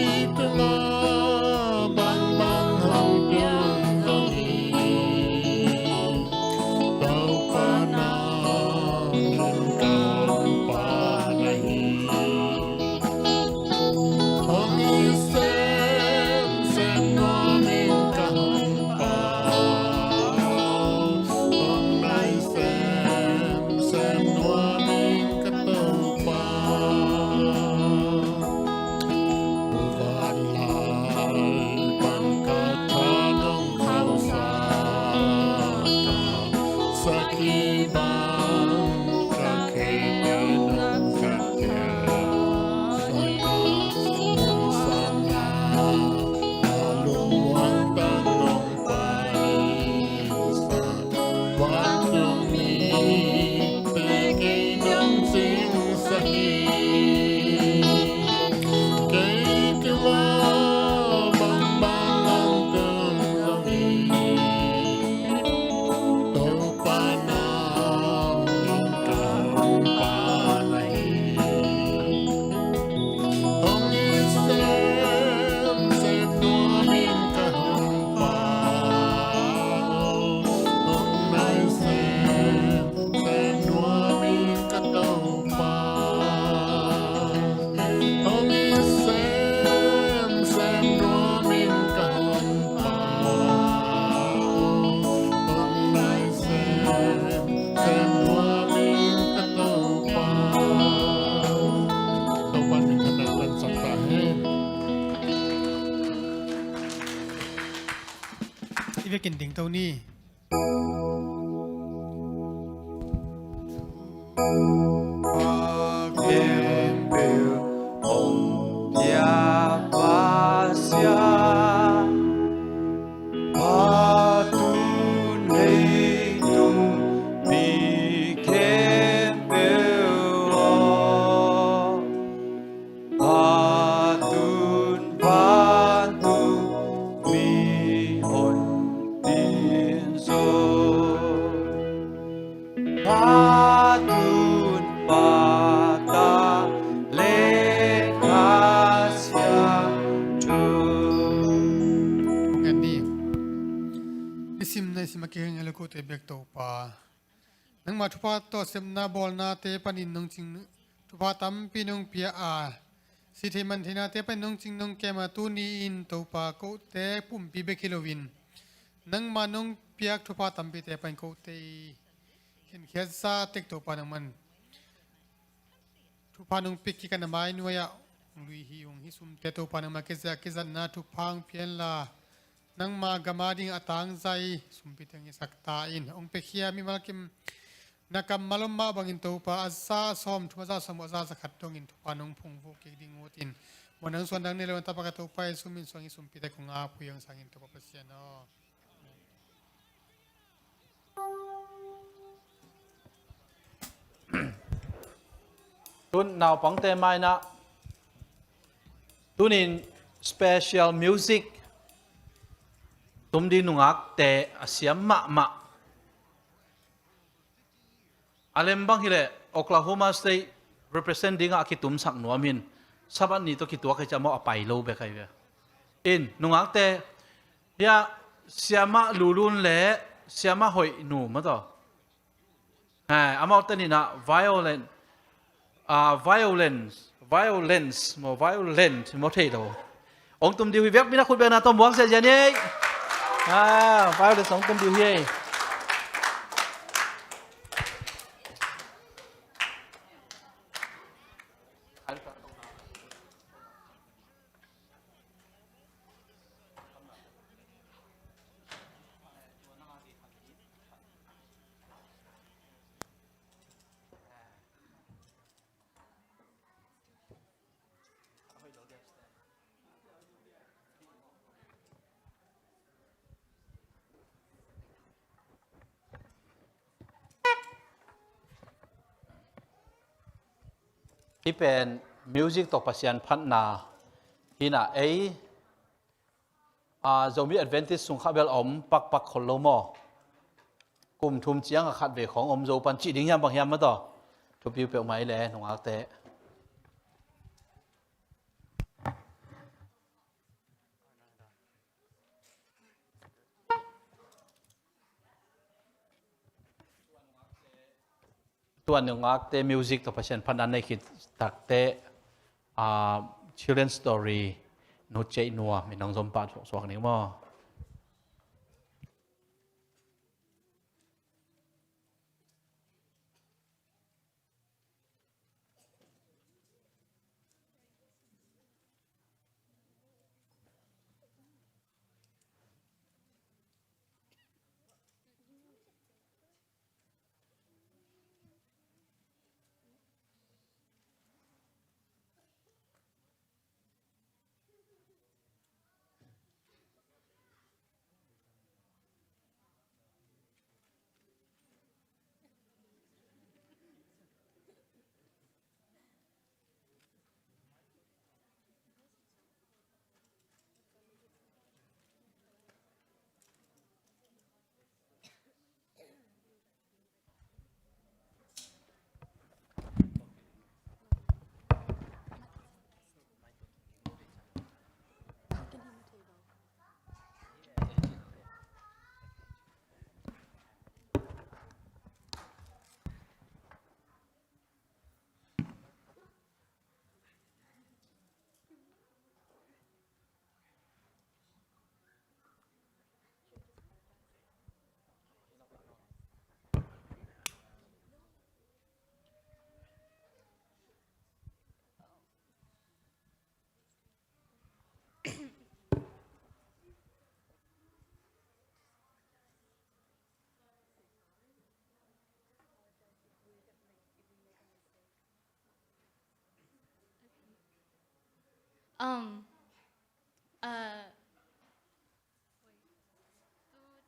อีเวกินดิ่งเท่านี้ bata lekasya tu. Kung ani, isim na isim makihing aluko te bek to pa. Nang matupa to sem na bol na te panin nong ching tupa tam pinong pia a. Si te man tina te pan nong ching nong kema tu ni in to pa ko te pum pi be kilowin. Nang manong piak tupa tam pi te pan ko te ken khiat sa tek to pa nang man. Tupa nong piki ka na mai nuaya lui hi ong hi sum te to pa nang makisa kizat na tupang pian la. Nang magamading atang zai sumpitang isakta in ong pekhia mi malkim nakam malumma bangin to pa asa som thumaza samoza sakhat tong in thupanong phungvu ke dingotin monang sondang ne lewan tapaka to pa sumin songi sumpita kunga puyang sangin to papasiano Tun nào phẳng tê mai na tunin special music tum di nungak te asiam ma alem bang hile Oklahoma State representing a kitum sak nuamin saban ni to kitua ka chamo apai lo be kai be in nungak te ya siama lulun le siama hoi nu ma to ha amau tani na violence mo violent mo thei lo ông tum diu vek mina khut be na to muang se jani violence ông tum diu hiที่เป็นมิวสิกตกปัสยันพัฒนาที่น่ะจะมีแอดเวนติสสุงข้าเบลอมปักคนโลมอกลุ่มทุมเจียงขัดเวของอมโจปันจีดิ้งยามบางยามมาต่อทุบยิวเปลวไม้แหล่หนุ่งอาเตะตัวหนึ่งอักเตมิวสิกตกปัสยันพัฒนาในคิดตักเตะchildren story นุชเจนัวมีน้องสมบัติสวกนี้มั้ง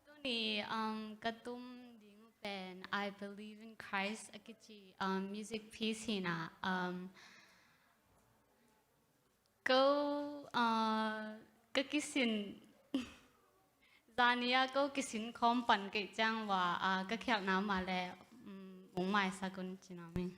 ตัวนี้กระตุ้มดิ้งเป็น I believe in Christ อกิจิmusic piece ฮีนะก็กิสินจานิยาก็กิสินคอมปันกิจังว่าก็แขกน้ำมาแล้วมุงไม้สกุลจีนามิง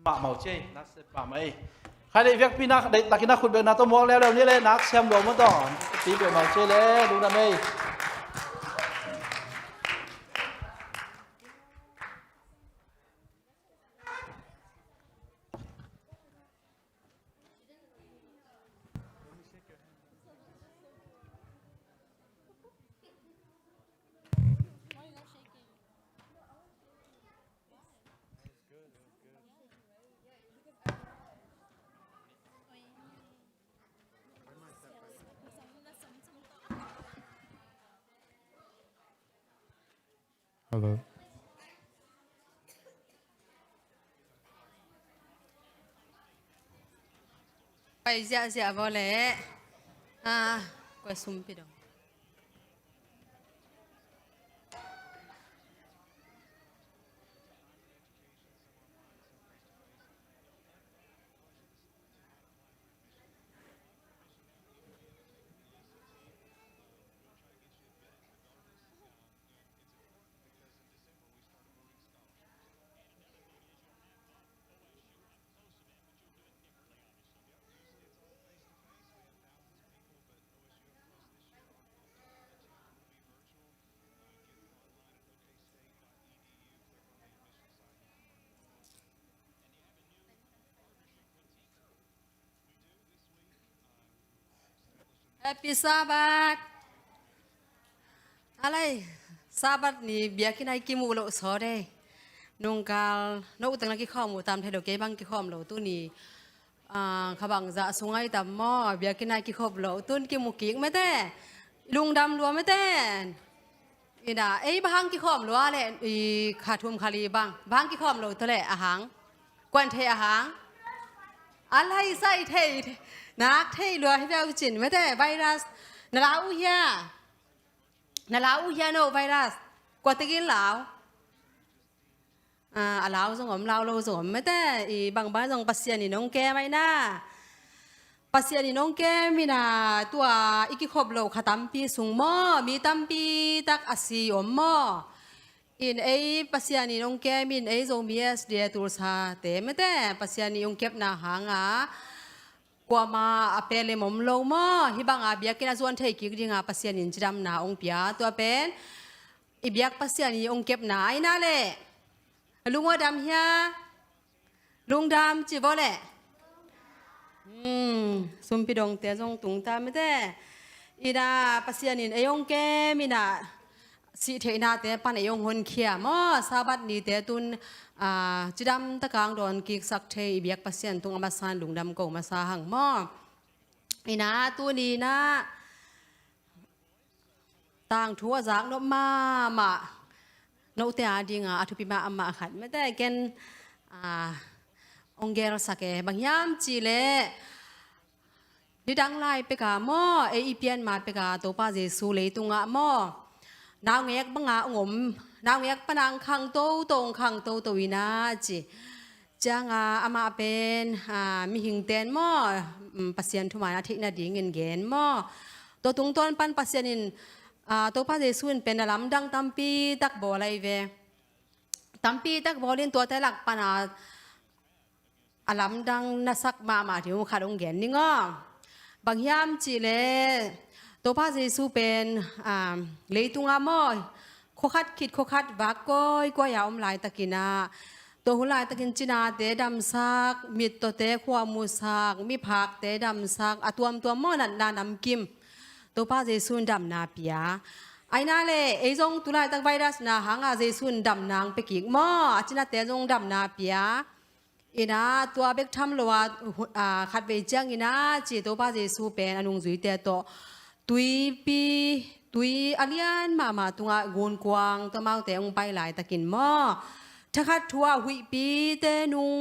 ปะเมาเจนักเสปะไม่ใครได้เวียกพี่นักได้ตะกินนักขุดเบงนักตัวมองแล้วนี่เลยนักแซมหลวงมันต่อตีเบงเมาเจเลยดูนะไม่ Hello. Bây giờ vô lẽ quay sum pi đâu Happy Sabbath อะไร Sabbath นี่เบียกินไอกิมูโลสอได้นงกาลนกตังนักกิข้อมูตามไทยดอกเก็บังกิข้อมโลตัวนี้ขบังจะสงไอตามหม้อเบียกินไอกิข้อมโลตุนกิมูกิกไม่แต่ลุงดำรัวไม่แต่อีน่ะไอ้บางกิข้อมรัวแหละอีขาทุ่มคาลีบางกิข้อมโลตัวแหละอาหารกวนเทอาหารอะไรใส่เทนักเทรัวให้เราจินไม่แต่ไวรัสนาลาอุยาโนไวรัสกว่าตะกินลาวลาวส่งผมลาวเราส่งผมไม่แต่อีบางบ้านส่งปัสเซียนี่น้องแกไม่น่าปัสเซียนี่น้องแกมีน่ะตัวอีกขบโลขตัมปีสุงหม้อมีตัมปีตักอาศิอมหม้ออินไอปัสเซียนี่น้องแกมีไอโซมีเอสเดียตูร์ซาเตไม่แต่ปัสเซียนี่องเก็บนาหางกว่ามาเปเลมโลมอฮิบังอาเบียกินส่วนเทกิกดิงาปัสเซียนินจิดำนาองเปียตัวเป็นอีเบียกปัสเซียนี่องเก็บนาไอ้นั่นแหละลุงว่าดำเฮียลุงดำจีบแหละสมปิดงเตะจงตุงตามไม่ได้อีน่าปัสเซียนินไอองแกมีน่ะสิเทนาเตะปันไอองคนเขียมอซาบัดนี่เตะตุนจิดำตะกางโดนกิกสักเทอีเบียกปัสเซียนตุงอามาซานลุงดำโกมาซาหังมออีน่าตัวนี้นะต่างทัวจากนมามานกเตอาดิงอาทุพิมาอามาขัดไม่ได้แกนองเกลสักบางยามจีเลดิดังไลไปกาหม้อเอีเปียนมาไปกาตัวป้าเจสูเลยตุงะหม้อนาวเงกบังอาองมนาวเงกปนังขังโตตรงขังโตตวินาจีจังอามาเป็นมีหิงเตนหม้อปัสเซียนทุมานาทินาดิ่งเงินเกนหม้อตัวตุงต้นปันปัสเซียนินตัวป้าเจสูนเป็นลำดังตัมปีตักบ่ออะไรเวตัมปีตักบ่อเล่นตัวแต่หลักปนาอลัมดังนัสักมาที่มุขาดองเกนนี่ง้อบางยามจีเลตัวพระเยซูเป็นเลยตุงอามอโคคัดคิดโคคัดวักก้อยกว่ายาอมลายตะกินาตัวหุ่นลายตะกินจินาเตดำซักมีตัวเตความมูซักมีผักเตดำซักตัวหม้อนันนานำกิมตัวพระเยซูดำนาเปียไอ้นั่นเลยไอ้จงตุลายตั้งไวรัสนาหางเยซูดำนางไปกิกหม้อจินาเตจงดำนาเปียอีน่าตัวเบกทำลัวขัดเวจังอีน่าจีตัวป้าเจสูเป็นอนุงจุยเตโตตุยปีตุยอเลียนมาตัวงวนกวางตัวมาแต่องไปหลายตะกินหม้อถ้าขัดทัวหุยปีเตนุง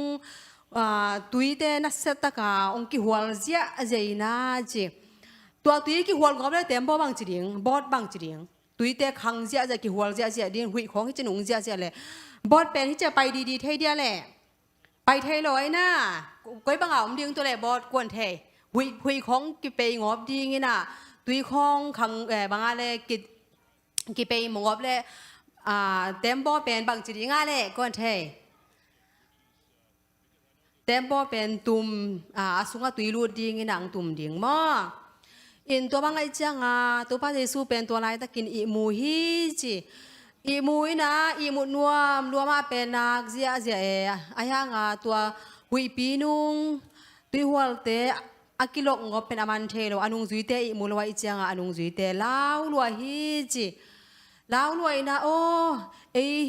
ตุยเตนัสตะกาองกิหัวเสียเจน่าจีตัวตุยกิหัวงอบเลยเต็มบ่บางจีเดียงบอดบางจีเดียงตุยเตขังเสียจะกิหัวเสียเดียงหุยของที่จะหนุ่งเสียเลยบอดเป็นที่จะไปดีๆเท่เดียแหละไปเทลอยนะก้อยบังอาเดียงตัวแหล่บอดกวนเทหุยของกิเปงอบดีงี้นะตุยของขังบางอะไรกิเปมงอบเลยเต็มบอเป็นบางจีดีง่ายเลยกวนเท แต่บ่เป็นตุ่มสุงตุยรูดดิ่งนางตุ่มดิ่งมออินตัวบางไอจังตัวพระเยซูเป็นตัวไรตะกินอีมูฮีจิอีมูนะอีมุนวมรวมมาเป็นนักเสียอายังตัวหุยปีนุงตุยหัวเตอากิโลงบเป็นอามันเทโลอนุงจุยเตอีมูลวายจังอนุงจุยเตลาวลวฮีจิลาวลวยนะโอ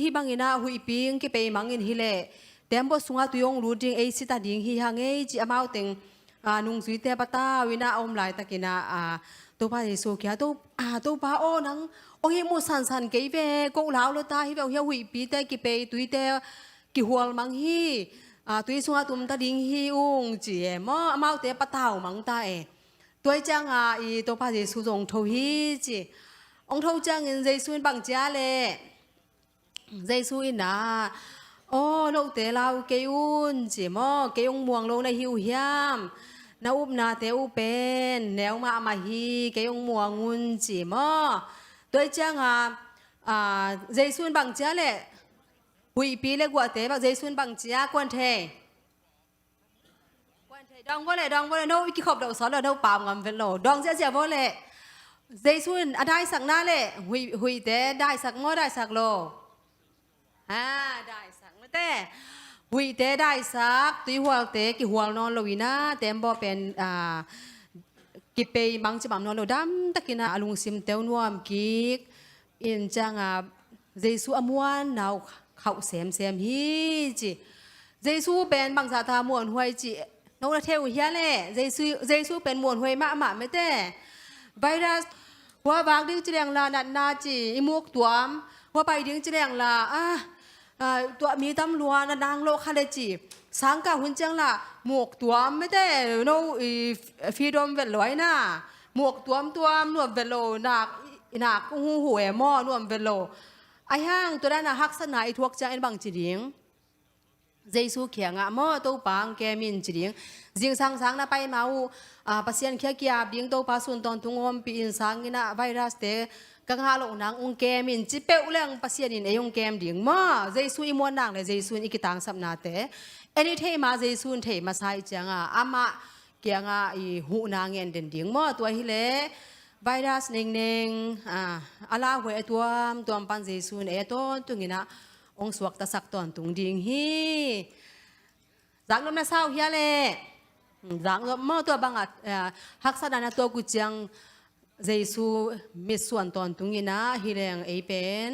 ฮิบังอินะหุยปีงกิเปมังอินฮิเลแต่บ่สุงตุยงรูดิ่งสิตาดิ่งฮิฮังจิอามาวเต็งนุงจุยเตปะตาวินาอมลายตะกินะตัวพระเยซูเขียตัวพระโอนังองค์มูสันเกยเวกลาวลตาฮิเวเฮียหุยปีเตกิเปตุยเตกิหัวมังฮีตุยสุงตุมตาดิ่งฮิอุงจีมออามาวเตปะตาวมังตาตัวจังอีตัวพระเยซูองโทฮีจีองโทจังอินเยซูบังจ้าเลเยซูอินะโอ้โลกเตลาวเกยุนจีมอเกยงม่วงลงในหิวเฮียมนาอุบนาเตอุเป็นแนวมาฮีเกยงม่วงงุนจีมอตัวจังเยซูบังจ้าเลหุยปีเลกว่าเตบักเยซูบังจ้ากวนเทดองบ่เลยโนอีกขอบดอกสอนเราปามกันเป็นโลดองเสียบ่เลยเยซูได้สักหน้าเลยหุยเตได้สักงอได้สักโลได้สักแต่หุยเตได้สักตีหัวเตกิหัวนอนโลวินาเต็มบ่เป็นกิเปย์บังจะบังนอนโลดำตะกินะอลุงซิมเตวนวมกิกอินจังเยซูอมวนนาวเข้าเสมฮีจิเยซูเป็นบังสาธามวนหวยจินกระเทวเฮียเล่เยซูเป็นมวนหวยมาไม่แต่ไวรัสหัวบางดิ้งเจริญลานัดนาจีอิมุกตัวมหัวไปดิ้งเจริญลาตัวมีตำรวจนางโลคาเลจีสังกัดหุ่นจังละหมวกตัวไม่ได้โนฟีดอมเวลลอยนะหมวกตัวนวมเวลโลนักหูหัวหม้อนวมเวลโลไอ้ห้างตัวนั้นฮักษณะไอ้ทวกจังไอ้บางจีดิงเยซูเขียงหม้อตัวปังแกมินจีดิงจิงสังนะไปมาปัสยันเขียกียบดิงตัวปาสุนตอนตุงอมปีอินสังกินะไวรัสเตกังหาลงนางองแกมินจิเปอุเรงปัสยันอินองแกมดิงมาเยซูอิมวนนางเลยเยซูอิกิตังสับนาเตอันนี้เทมาเยซูเทมาใส่จังอามาเกียงอีหูนางเงินเด่นดิงมาตัวฮิเลไวรัสเน่งอาลาหวยตัวปันเยซูต้นตุงินะองสวกตะสักตอนตุงดิงฮีจังลมน่าเศร้าเฮียเลยจังลมตัวบางฮักษณะตัวกุจังเยซูมีส่วนตอนตุงินะฮิเลงเป็น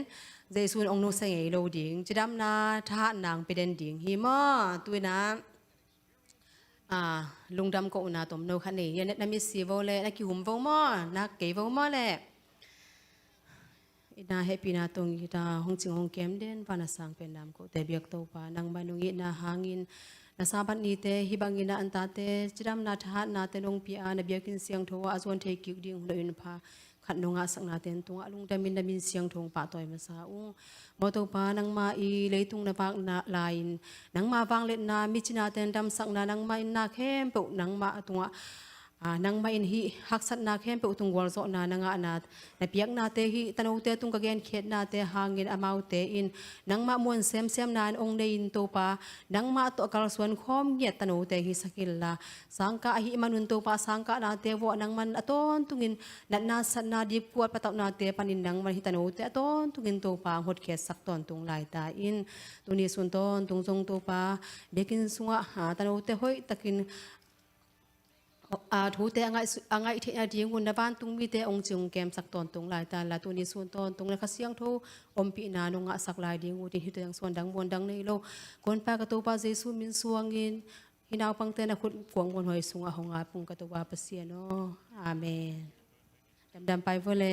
เยซูองนุสังเอโลดิงจะดำนาท่านางเป็นดิงฮีมอตัวนะลุงดำก็อุณาตมโนคันนี้ยันนักมิสีโวเล่นักกิหุมโวมอนักเกยโวมอเล่นาเฮปีนาตรงกีตาห้องจิงห้องเกมเด่นวานาสังเป็นนามโกเตเบียกโตปานังบานุงินาหางินนาซาบันนีเตฮิบังกินาอันตาเตจิดามนาทานาเตนงปีอานาเบียกินเสียงโทอาจวนเทกิกดิ่งหุ่นอินพาขัดนงอาสังนาเตนตุงอาลุงดามินเสียงทงปะต่อยมาซาอุมอโตปานังมาอีเลยตุงนาพักนาลายนังมาฟังเล็ดนามิจินาเตนดำสังนานังมาอินนาเข้มปุนังมาตุงนังมาอินฮีฮักสัตนาเข้มปุตุงวอลโซนานังอานาในเปียกนาเตฮีตนเอาเตตุงกะเกนเขตนาเตหางินอามาวเตอินนังมามวนเซมนานองเดอินโตปานังมาตอกลส่วนคอมเงียตนเอาเตฮีสกิลลาสังกะหิมันุนโตปาสังกะนาเตวนังมันอตอนตุงินนัดนาสัตนาดิบกวดปะตอกนาเตปานินนังมันหิตนเอาเตอตอนตุงินโตปาหดเขตสักตอนตุงลายตาอินตุนีสุนตอนตุงจงโตปาเบกินสุงะหาตนเอาเตหอยตะกินทูเตอังไงที่ดีงุนบ้านตุงมีเตองจงเกมสักตอนตุงลายตาละตัวนี้ส่วนตอนตุงเลยขเสียงทูอมปีนานงะสักลายดีงูที่หิตยังส่วนดังบนดังในโลคนปากระตูปาเจสุมินสวงอินหินาวปังเตนะคุณกวงบนหอยสุงอาหงอาปุงกระตูวาเปเสียโนอาเมนดำไปเวเล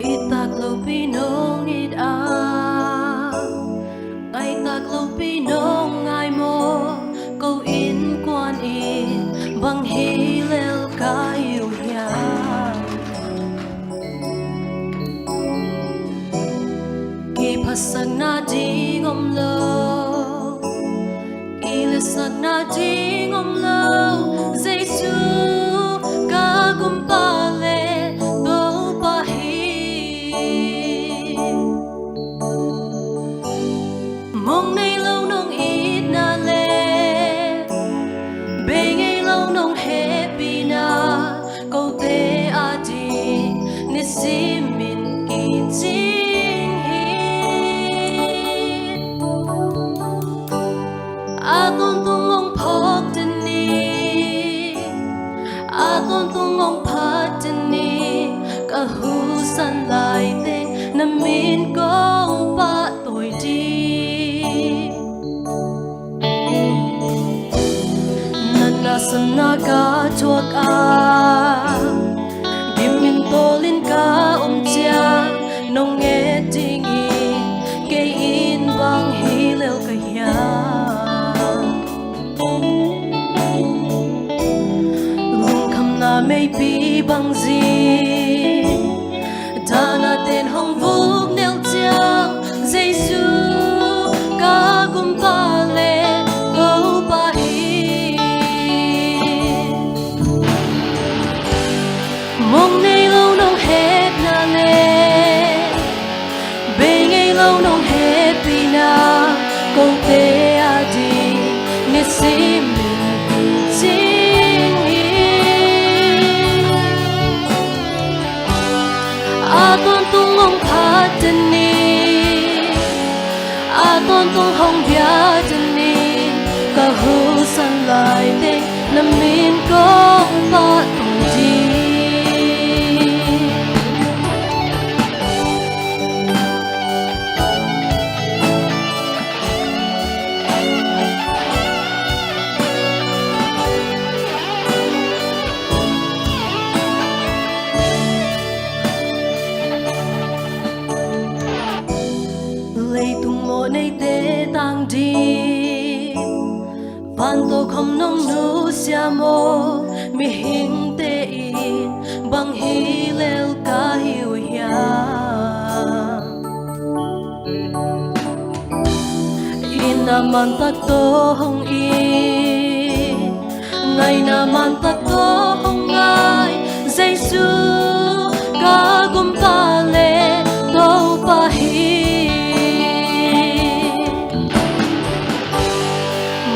Itag lo pinong ita Ay tag lo pinong ay mo Câu in quan in Bang hilel kayo yan Kipasag na di ngomlo Ilisag na di ngomlo Jesu kagumpale Bau pahi Mong nay lâu nong ít na le Bê ngay lâu nong happy na Câu tê a di Nê si min kỳ chinh hít A tôn tung mong phok tên ni A tôn tung mong phát tên ni Cả hú san lại tên Nà min gong pa tôi đi Sana ka chuak a Gimin tolin ka chia Nong nghe ting in Kay in bang hilel kaya Lung kam na may pi bang zi Da natin hong vug nel tiang Jesu ka gumpale Go pa Mong nay lâu nong hết na le Bê ngay lâu nong hết pi na Câu tê a di Nê si mình chinh A tôn tung mong phát chân ni A tôn tung hong bia chân ni Cả hú san lại tên Nà min gong pa tung di nay tế tang đi van tô không nông nu sia mô mi hình tế in bằng hi lel ca hiu ya in naman ta to hong in ngày naman ta to hong ngai Jesu ka gumpale do pa hi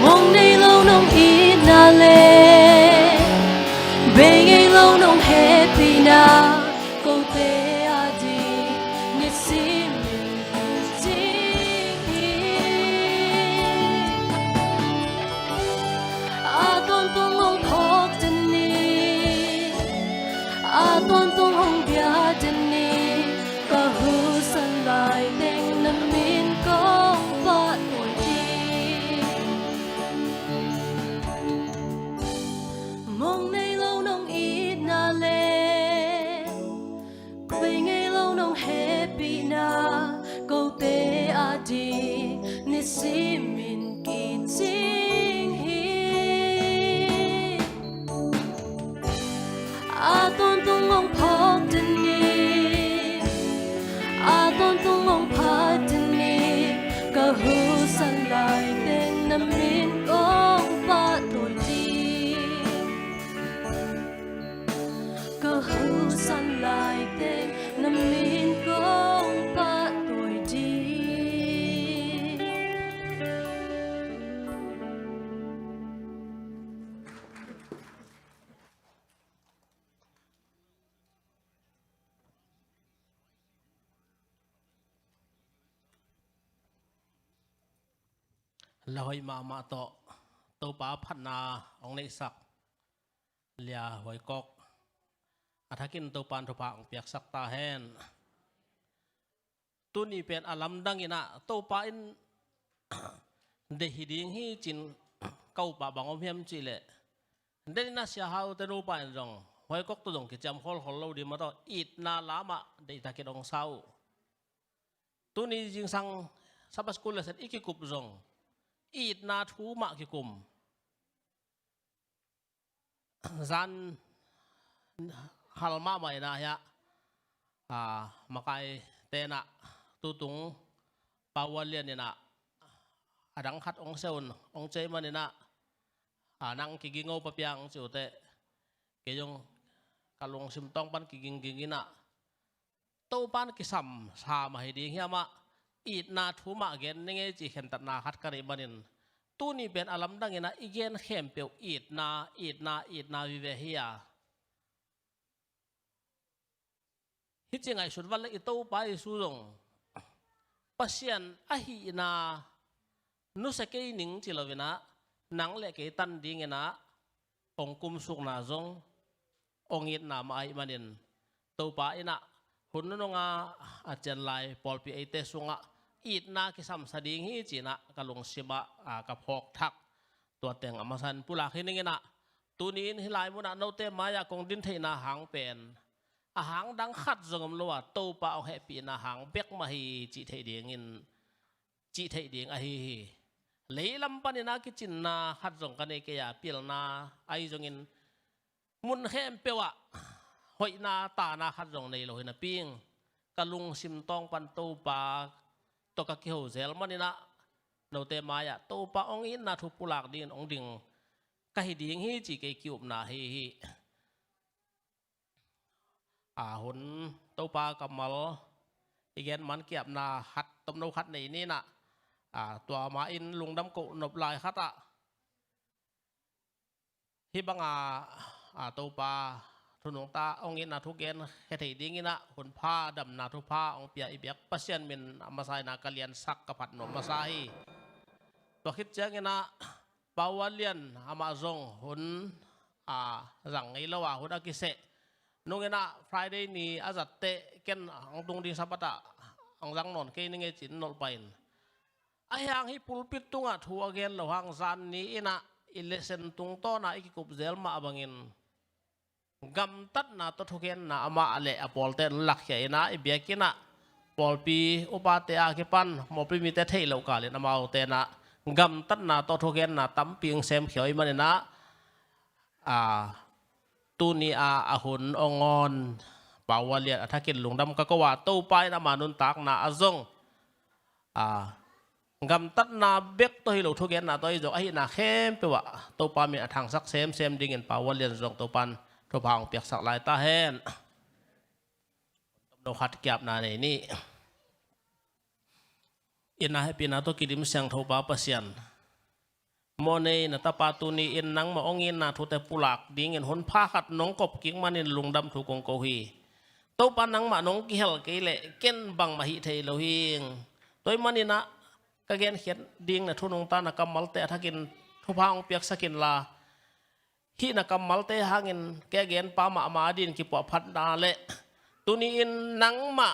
Mong nay lâu nong ít na le Bê ngay lâu nong happy na Câu tê a di Nê si mình chinh hít A tôn tung hong phok chân ni A tôn tung hong bia chân ni Cả hú san lại tên nà min gong pa tuổi đi ลอยมาโตตัวป้าพันนาองในสักเลียหอยกอกอาทักินตัวปานทุพาองเปียกสักตาแหนตัวนี้เป็นอาลัมดังอินะตัวป้าอินเดฮิดิงฮีจินเก้าป้าบางอมเฮียมจีเล่เดนน่าเสียหายแต่รูปอันจงหอยกอกตัวดงกิจามฮอลเราดีมาต่ออีดนาลามะเดทักิดองเศร้าตัวนี้จิงสังสับสกุลเสร็จอีกกุบจงอีดนาทูมะกิกุมซันฮัลมาใหม่นะฮะมาไกเตนะตุตุงปาวเลียนเนี่ยนะดังคัดองเซลน์องเจมันเนี่ยนะนังกิกิงเอาปะเปียงจิ๋วเตะเกยงกะลงซิมตองปันกิกิงกิกินะโตปันกิสัมสามาให้ดีเฮียมาอีดนาทูมะเกนนี่ไงจีเห็นตัดนาคัดกันอีบันินตู้นี้เป็นอารมณ์ดังเงี้ยนะอีเกนเข้มเปียวอีดนาวิเวเฮียฮิจิงไงสุดวันเลยตู้ไปสู้ลงปัศยันอหินานุสเกยหนิงจิลวินะนังเล็กตันดีเงี้ยนะองคุมสุกนาจงองอิดนามาไอบันินตู้ไปนะหุ่นนงอาจารย์ไลปอลปีไอเตสุงะอีดนาคิสัมสดิงฮีจีนะกะลงสิบะกับหอกทักตัวเต็งอมาสันปุลาคินิงนะตัวนี้ฮิไลมุนะโนเตมายากงดินเทนาหางเป็นหางดังขัดจงมลัวโตปะเอาแฮปีนาหางเบกมาฮีจีเทเดียงินจีเทเดียงอฮีเลยลำปันนาคิจินนาขัดจงกันเอกยาเปีลนาไอจงินมุนแฮมเปวะหอยนาตานาขัดจงในโลหินาปิงกะลุงซิมตองปันโตปาตกกิโฮเซลมันนี่นะโนเตมายะโตปาองอินนาทุปุลากดินองดิงกะฮิดิงฮีจีเกกิอุบนาฮีหุนโตปากำมัลอีเกนมันเกียบนาฮัดตมโนฮัดในนี่นะตัวมาอินลุงดำกุนบลายฮัตะฮิบังโตปาทุนงตาองอินนาทุเกนเฮติดิงินะหุนผ้าดำนาทุผ้าองเปียอิเบียกปัศยันมินมาไซนากะเลียนสักกะผัดนมมาไซตัวคิดเจงินะปาวเลียนอามาซงหุนรังไงละวะหุนอากิเซนงเงินะ Friday นี้อาจัดเตะเกันอังตรงดีสัปดาห์อังรังนอนเกนิงเงจินนอลไปน์ไอ้ยังฮิปุลปิดตุงะทัวเกนระหว่างซันนี้นะอิเลเซนตุงโตนะอีกกุบเซลมาบังอินกำตัดนะตัวทุเกนนะอามาเลอปอลเตนลักเขยนะอิเบียกินะปอลปีอุปาเตอาเกปันมอปริมิเตเทเลวกาเลนะมาเอาเตนะกำตัดนะตัวทุเกนนะตั้มเปียงเซมเขียวมันนะตูนีอาหุนองอนปาวเลียนถ้ากินหลงดำก็ว่าตู้ไปนะมานุนตักนาอาซงกำตัดนาเบกตัวฮิโลทุกเกนนาตัวฮิโลไอ้นาเข้มไปว่าตู้ปามีทางสักเซมดิ่งเงินปาวเลียนซงตู้ปันตู้พังเปียกสักลายตาแห้งโนขัดเก็บนาในนี่อินนาให้ปีนาตัวกิดิมเสียงทูปาเปเซียนโมเนนตาปาตุนีอินนังมาองอินนาทุเตปุลักดิ้งเงินหนพาขัดน้องกบกิ้งมันอินลุงดำถูกงโกฮีตัวปานังมาน้องกิเฮลกิเลเกนบังมาฮิเทโลหิงตัวมันอินะกะเกนเขียนดิ้งนะทุนงตานักมัลเตถ้ากินทุพางเปียกสกินลาฮินักมัลเตหางินแกเกนปามาดินกิปวพัดนาเลตุนีอินนังมา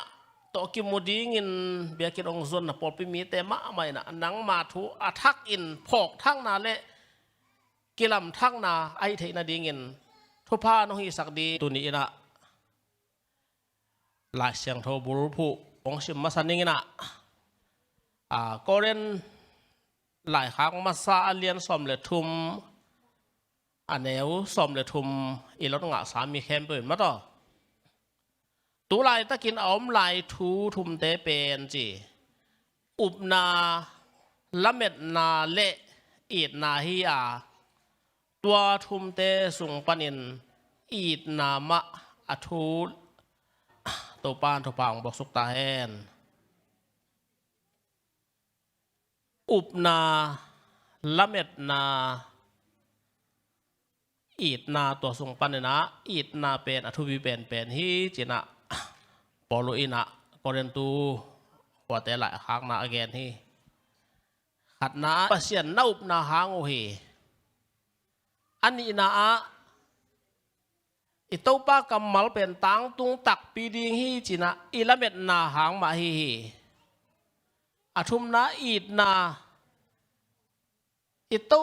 โตกิมูดีงินเบียกินองซนนะปอลปิมีเตมะไม่นะนังมาทูอาทักอินพอกทั้งนาเลกิลำทั้งนาไอเทนาดีงินทุพาน้องฮิสักดีตุนีนะหลายเสียงโทบุรุผู้องชิมมาสันนิงินะก็เรนหลายครั้งมาซาเลียนสอมเลทุมอันเนวสอมเลทุมอีรถงะสามีแคมเปิลมาต่อตัวลายตะกินอมลายทูทุมเตเป็นจีอุบนาละเม็ดนาเละอีดนาฮิอาตัวทุมเตสุงปนินอีดนามะอทูตัวปานตัวปางบอกสุกตาแหนอุบนาละเม็ดนาอีดนาตัวสุงปนินะอีดนาเป็นอทูวิเป็นฮิจินะปอลุอินะกอเรนตูว่าแต่หลายครั้งนะอเกนที่ หัดนาปัสยันนาอุปนาหางโอเฮอันนี้นะอิตาปากำมัลเป็นตังตุงตักปีดิงฮีจีนะอิละเม็ดนาหางมาฮีอาทุมนาอีดนาอิตา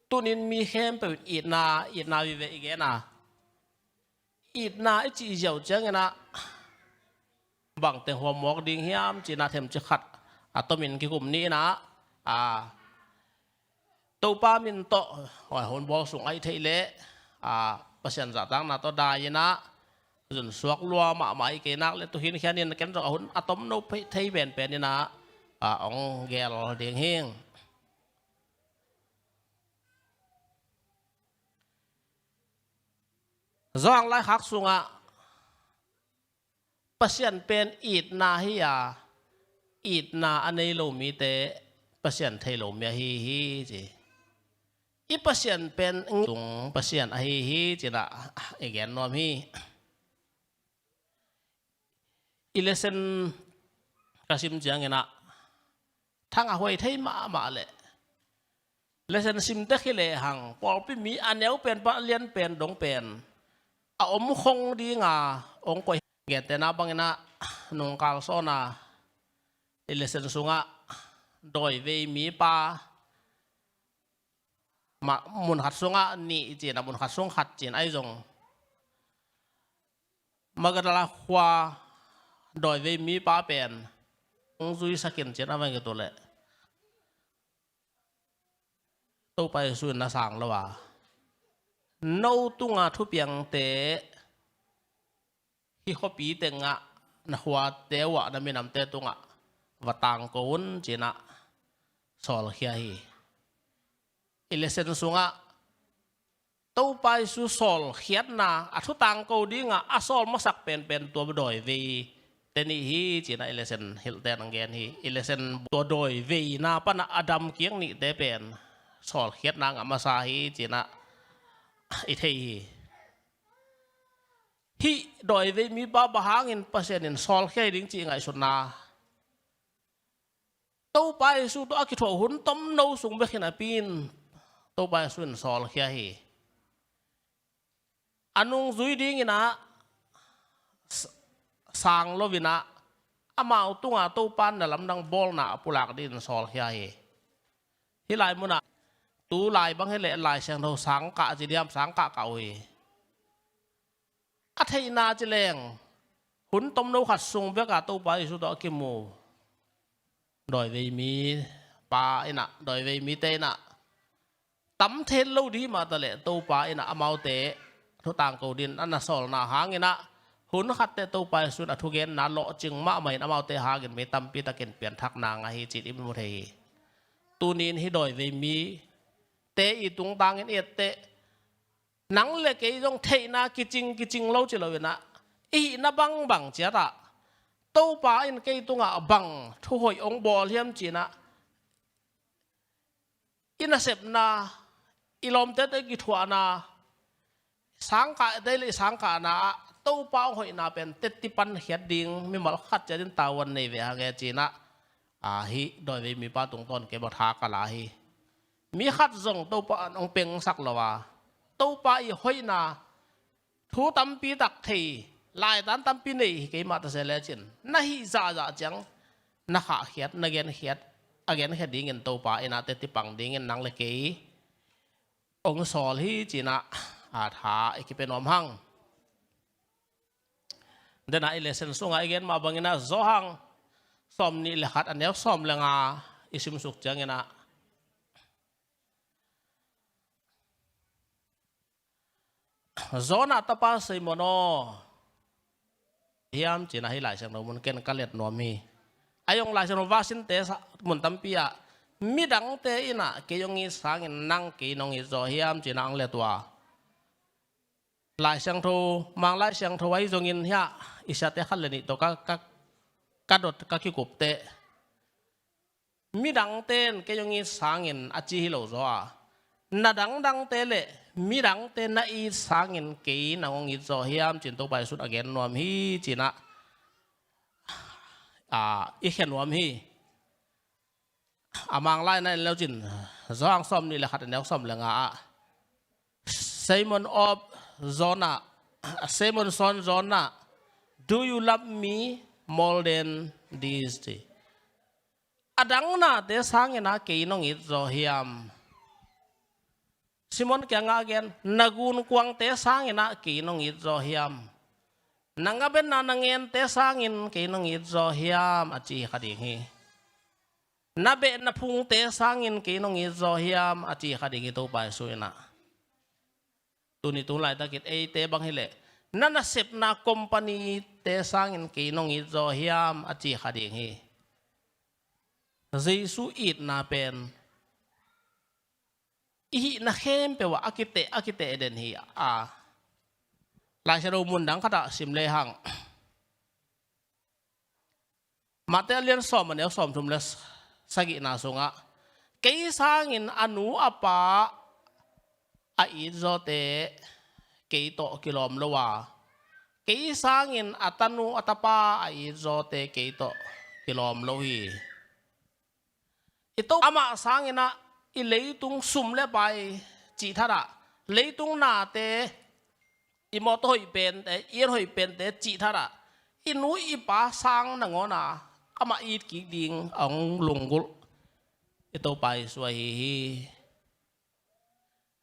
ตุนินมีเข้มเป็นอีดนาวิเวอีกนะอีดนาไอจีเจ้าจังนะบางแต่หัวหมอกดิ่งเฮียมจีนะเทมจะขัดตมินกิกุมนี้นะตัวป้ามินโตหอยหนบอลสูงไอเทเลประชันจัดตั้งนาตัวได้ยนะจนสวกลัวมาไม่เกนักเลยตัวหินแค่นี้นะแกนจะหุ่นอะตอมโนเทยเป็นนี่นะองแกลเดียงเฮงร่างไล่หักสูงประชันเป็นอีดนาฮิยาอีดนาอันนี้โลมีเตประชันเทโลมีฮีจีอีประชันเป็นตุงประชันฮีจีนะอีกแกนนอมฮีอีเลเซนกระซิมเจียงนะทั้งอาหวยไทยมาเลยเลเซนซิมเตะขี้เลหังปอลปิมีอันเนี้ยเป็นปะเลียนเป็นดงเป็นอมคงดีงาองกวยเกตนะบางนะนงกาลโซนาอีเลเซนสุงะโดยเวมีปามามุนขัดสุงะนี่จีนะมุนขัดสุงขัดจีนไอจงมากระลาขวาโดยเวมีปาเป็นองจุยสกินจีนอะไรกันตัวเละตัวไปสุนนะสังแล้วว่าโนตุงะทุเปียงเตฮิฮอปีเตงะนะหัวเตวะนะมีน้ำเตตุงะวัตังโกนจีนะสอลเฮียฮีอิเลเซนสุงะตัวไปสุสอลเฮียนะอัทุตังโกดิงะอัสอลมาสักเป็นตัวโดยวีเตนี่ฮีจีนะอิเลเซนฮิลเตนังเกนฮีอิเลเซนตัวโดยวีนะปนะอดัมเกียงนี่เตเป็นสอลเฮียนางอามาซาฮีจีนะอิเทฮีฮีโดยวีมีบ้าบางอินเปอร์เซ็นต์สอลเฮียดิ้งจีไงสุดนาตัวไปสู่ตัวกิจหัวหุ่นต้มโนสูงไปขนาดปีนตัวไปสู่สอลเฮียฮีอันนุ่งจุยดิ้งนะสังโลวินะอามาอุตุงอาตัวปันแต่ลำดังบอลนะปุลักดินสอลเฮียฮีที่ลายมุนะตูลายบางให้เละลายเสียงเราสังกะจีเดียมสังกะเก่าฮีอัธยนาจิเลงหุ่นต้มโนขัดสูงไปกับตัวไปสู่ตัวกิมูโดยเวมีปลาอินะโดยเวมีเตนะตั้มเทนโลดีมาตะเละตัวปลาอินะอามาเตทุต่างกูดินอันน่ะสอลนาหางอินะหุ่นขัดเตตัวไปสุดอทุเกนนาโลจึงมาใหม่อามาเตหากินไม่ตั้มปีตะเกนเปลี่ยนทักนางให้จิตอิมมุเทตูนินให้โดยเวมีเตอีตุงตังเอ็ดเตนังเล็กไอ้ตรงเทน่ากิจิงเล่าจิเราเวนะอีน่ะบังเจ้าละตัวป่าอินเกยตุงอ่ะบังทุกหอยองบอลเฮียมจีนะอินาเสพนาอิลอมเตตกิทวานาสังกะได้เลยสังกะนาตัวป่าหอยนาเป็นเตติปันเฮียดิงมีมัลขัดจะดินตาวันในเวหาเกจีนะฮิโดยมีป้าตรงต้นเก็บทากะลาฮิมีขัดส่งตัวป่าองเปงสักละว่าตัวป่าอีหอยนาทูตัมปีตักทีลายตันปีนี้กี่มาตัดเสลจินน่าฮิจ่าจังน่าขาเขียดน่าเกนเขียดเกนเขียดดิ้งเงินตัวป่าอินาเตติปังดิ้งเงินนังเล็กองสอลฮีจีน่ะถาไอ้ที่เป็นอมหังเดี๋ยวน่ะไอ้เลเซนส่งไอ้เกนมาบังเงินน่ะโซหังซ้อมนี่แหละขัดอันเนี้ยซ้อมแรงอิสิมสุกจังเงินน่ะโซน่ะตะปาใส่โมโนเฮียมจีน่าให้หลายเสียงเรามันเกินกันเล็ดนวมีไอ้ยงหลายเสียงเราว่าสินเตะมันตั้มปีอะมีดังเตะอินะเกยงอีสังอินนั่งเกยนองอีโซเฮียมจีน่าอังเล็ดตัวหลายเสียงโทมังหลายเสียงโทไว้จงอินเฮียอิสระเตะขันเลยนี่ตัวกระโดดกิกุบเตะมีดังเตะเกยงอีสังอินอาจีฮิโลโซอะน่าดังเตะเลยมีดังเตน่าอีสังอินเกยนองอีโซเฮียมจีนตัวไปสุดอเกนนวมฮีจีน่าอีเขียนนวมฮี amang lai na lo jin zong som ni la khat ne som la nga Simon of Zona Simon son Zona do you love me more than these day adang na te sang na ke nong it zo hiam Simon kya nga again nagun kwang te sang na ke nong it zo hiam nangaben na nangen te sangin ke nong it zo hiam achi khading hi nabe na phung te sangin ke nong it zo hiam achi khading to pai suina tuni tu lai ta kit ei te bang hile nana sep na company te sangin ke nong it zo hiam achi khading hi Jesu it na pen i na khem pe wa akite den hi a lai sa mun dang khata sim le hang mate lian som ne som thum les sagi na sunga ke sangin anu apa a i zo te ke to kilom lowa ke sangin atanu atapa a i zo te ke to kilom lohi ito ama sangina i leitung sum le bai chi thara leitung na te i mo to hoi pen te ir hoi pen te chi thara i nu i pa sang na ngona ama i ki ding ang lungul ito pai suai hi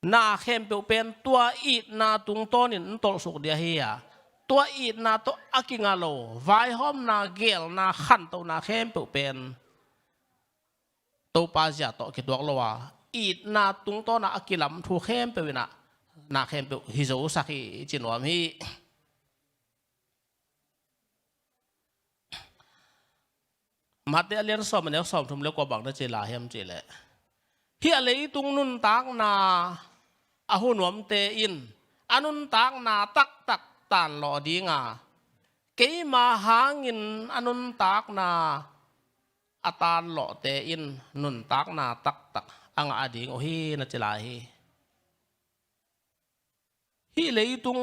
na khem pe pen tua i na tung tonin tol suk dia hi ya tua i na to akingalo vai hom na gel na khan to na khem pe pen to pa ja to ki dok lowa i na tung to na akilam thu khem pe wina na khem pe hi zo sakhi chinwam hi mate alian som ne som thum le ko bang da che la hem che le hi ale tung nun tak na ahunwam te in anun tak na tak tak tan lo dinga ke ma hangin anun tak na atan lo te in nun tak na tak tak anga ading o hi na che la hi le tung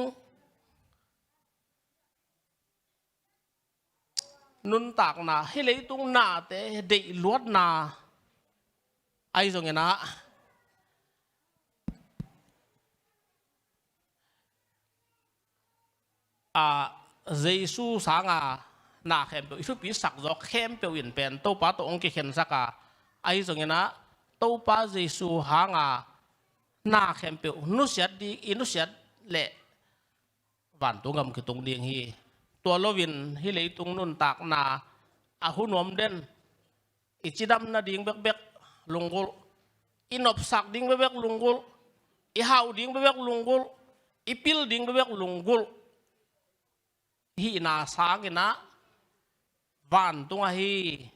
nun tak na hi le tung na te de luat na ai zong na Giêsu sanga na khem pe isu pi sak zo khem pe win pen to pa to ong ki khen saka ai zong na to pa Giêsu hanga na khem pe nu siat di inu siat le van tu ngam ki tung ding hi tua lovin hi le tung nun tak na ahunom den ichidam na ding bek bek lungul inop sak ding bek bek lungul i hau ding bek bek lungul ipil ding bek bek lungul hi na sang ina van tunga hi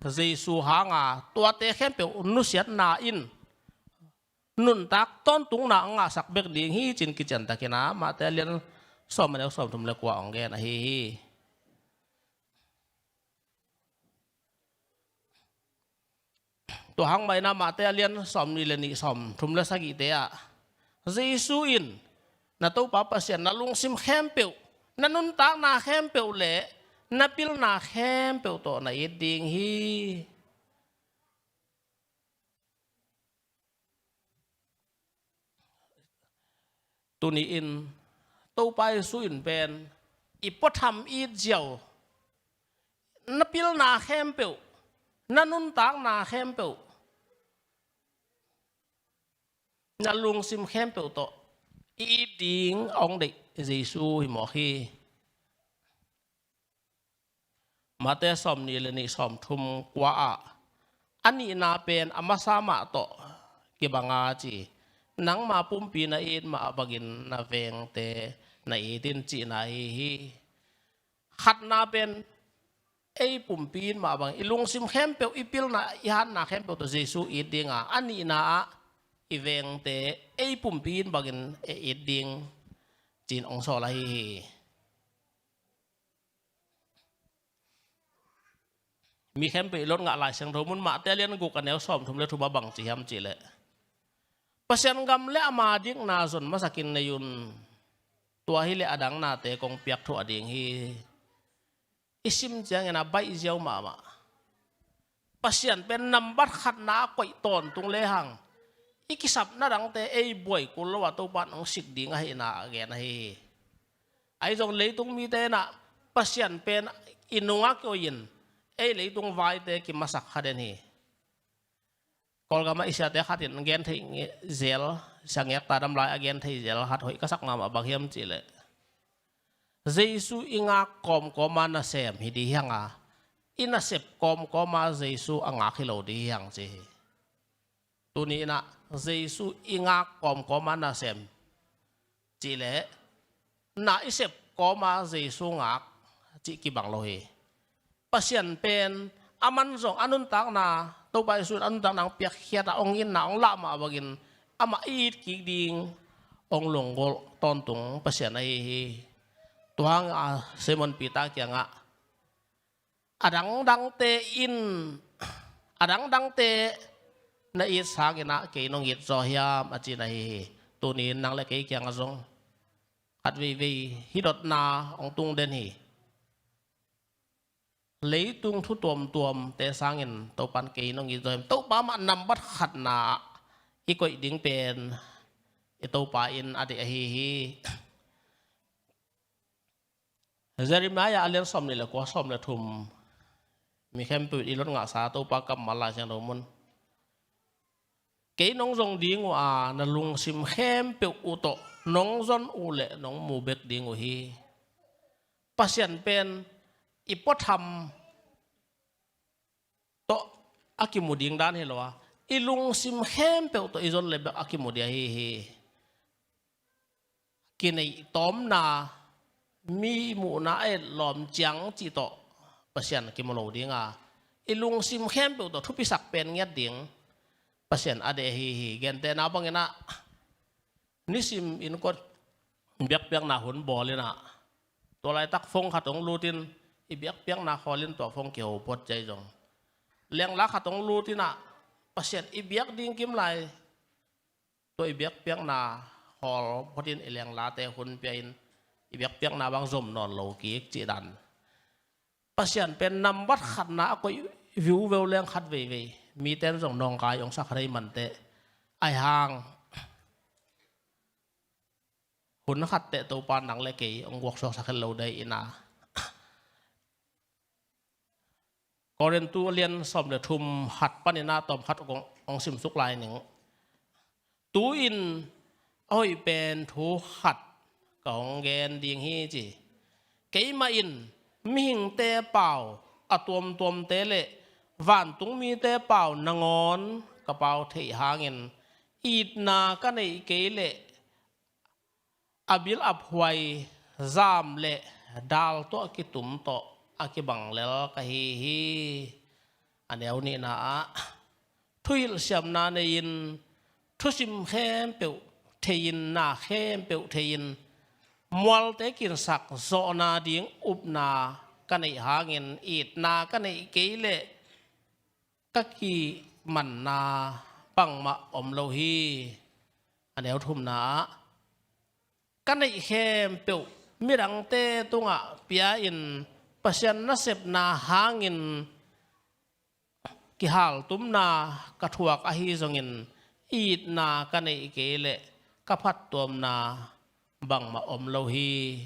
Giêsu hanga tua te khem pe nu siat na in nun tak ton tung na nga sak bek ding hi chin ki chan takina ma te lian som ne som thum le kwa ong ge na hi to hang mai na ma te lian som ni le ni som thum le sagi te a Giêsu in na to pa pa sian na lung sim khem pe na nun tak na khem pe le na pil na khem pe to na i ding hi tu ni in to pai su in pen i po tham i jiao na pil na khem pe na nun tak na khem pe na lung sim khem pe to i ding ong de Giêsu hi mo hi mate som ni le ni som thum kwa a ani na pen amasama to ki banga chi nang ma pumpi na in ma bagin na veng te na itin chi na hi khat na pen ei pumpin ma bang ilung sim khem pe ipil na ihan na khem pe to Giêsu i dinga ani na i veng te ei pumpin bagin e ding chin ong so la hi mi khem pe lon nga lai sang thomun ma te lian gu ka neu som thum le thu ba bang chi ham chi le pasien gam le ama ding na zon masakin na yun tua hi le adang na te kong piak thu ading hi isim jang na bai jiao ma pasien pen number khat na koi ton tung le hang ikisap na dang te ei boy kulwa to pan ang sik ding a na again hi ai jong leitung mi te na pasien pen inunga ko yin ei leitung vai te ki masak khaden hi kolgama isya te khatin gen thei zel sangyak ta dam lai again thei zel hat hoi ka sak ngam abang hiam chi le Jesu inga kom koma na sem hi di hanga ina sep kom koma Jesu anga khilo di hang chi tu ni na Jesu inga kom koma na sem chi le na isep koma Jesu ngak chi ki bang lo hi pasien pen aman zong anun tak na to ba Jesu anun tak nang piak hiat ong in na ong la ma bagin ama it ki ding ong longgol ton tung pasien ai hi tuang a Simon Peter kia nga adang dang te in adang dang te na it sa gina ke nong it zo hiam a chi na hi tu ni nang le ke kia nga zong at vi hidot na ong tung den hi lấy tung thu tuom te sangin to pan ke nong it zo to pa ma nam bat khat na i koi ding pen i to pa in ade hi Jeremiah alian som ni le ko som le thum mi khem pu i lot nga sa to pa kam mala jang do mun ke nong jong ding wa na lung sim khem pe u to nong zon u le nong mu bek ding u hi pasien pen i po tham to akimu ding dan he lo wa i lung sim khem pe u to i zon le bek akimu dia hi kinai tom na mi mu na e lom chiang chi to pasien ki molo dinga ilung sim khem pe to thupi sak pen nget ding pasien ade hi gen te na bangena nisim in ko biak biak na hun bol na to lai tak phong khatong lutin i biak biak na kholin to phong keu pot chai jong leng la khatong lutina pasien i biak ding kim lai to i biak biak na hol potin i leng la te hun pein biak piak na bang zom non lo ki chi dan pasien pen nam bat khat na ko view vel leng khat ve mi ten jong nong kai ong sak rei man te ai hang hun khat te to pan nang le ke ong wok sok sak lo dai ina koren tu lian som le thum khat panina tom khat ong sim suk lai ning tu in oi pen thu khat còn gen điên hi chỉ cái mà in mình tê bảo à tuom tê lệ vạn tung mi tê bảo ngon cái bảo thị hàng in ít na cái này cái lệ abil ap hoài zam lệ dal to cái tum to à cái bằng lệ cái hi anh em ni na thui xem na này in thu sim khem biểu thein na khem biểu thein mual te kin sak zo na ding up na kanai hangin it na kanai keile kaki man na pang ma om lo hi aneu thum na kanai khem pe mirang te tunga pia in pasien na sep na hangin ki hal tum na ka thuak a hi zongin it na kanai keile ka phat tom na bằng mà om lâu hi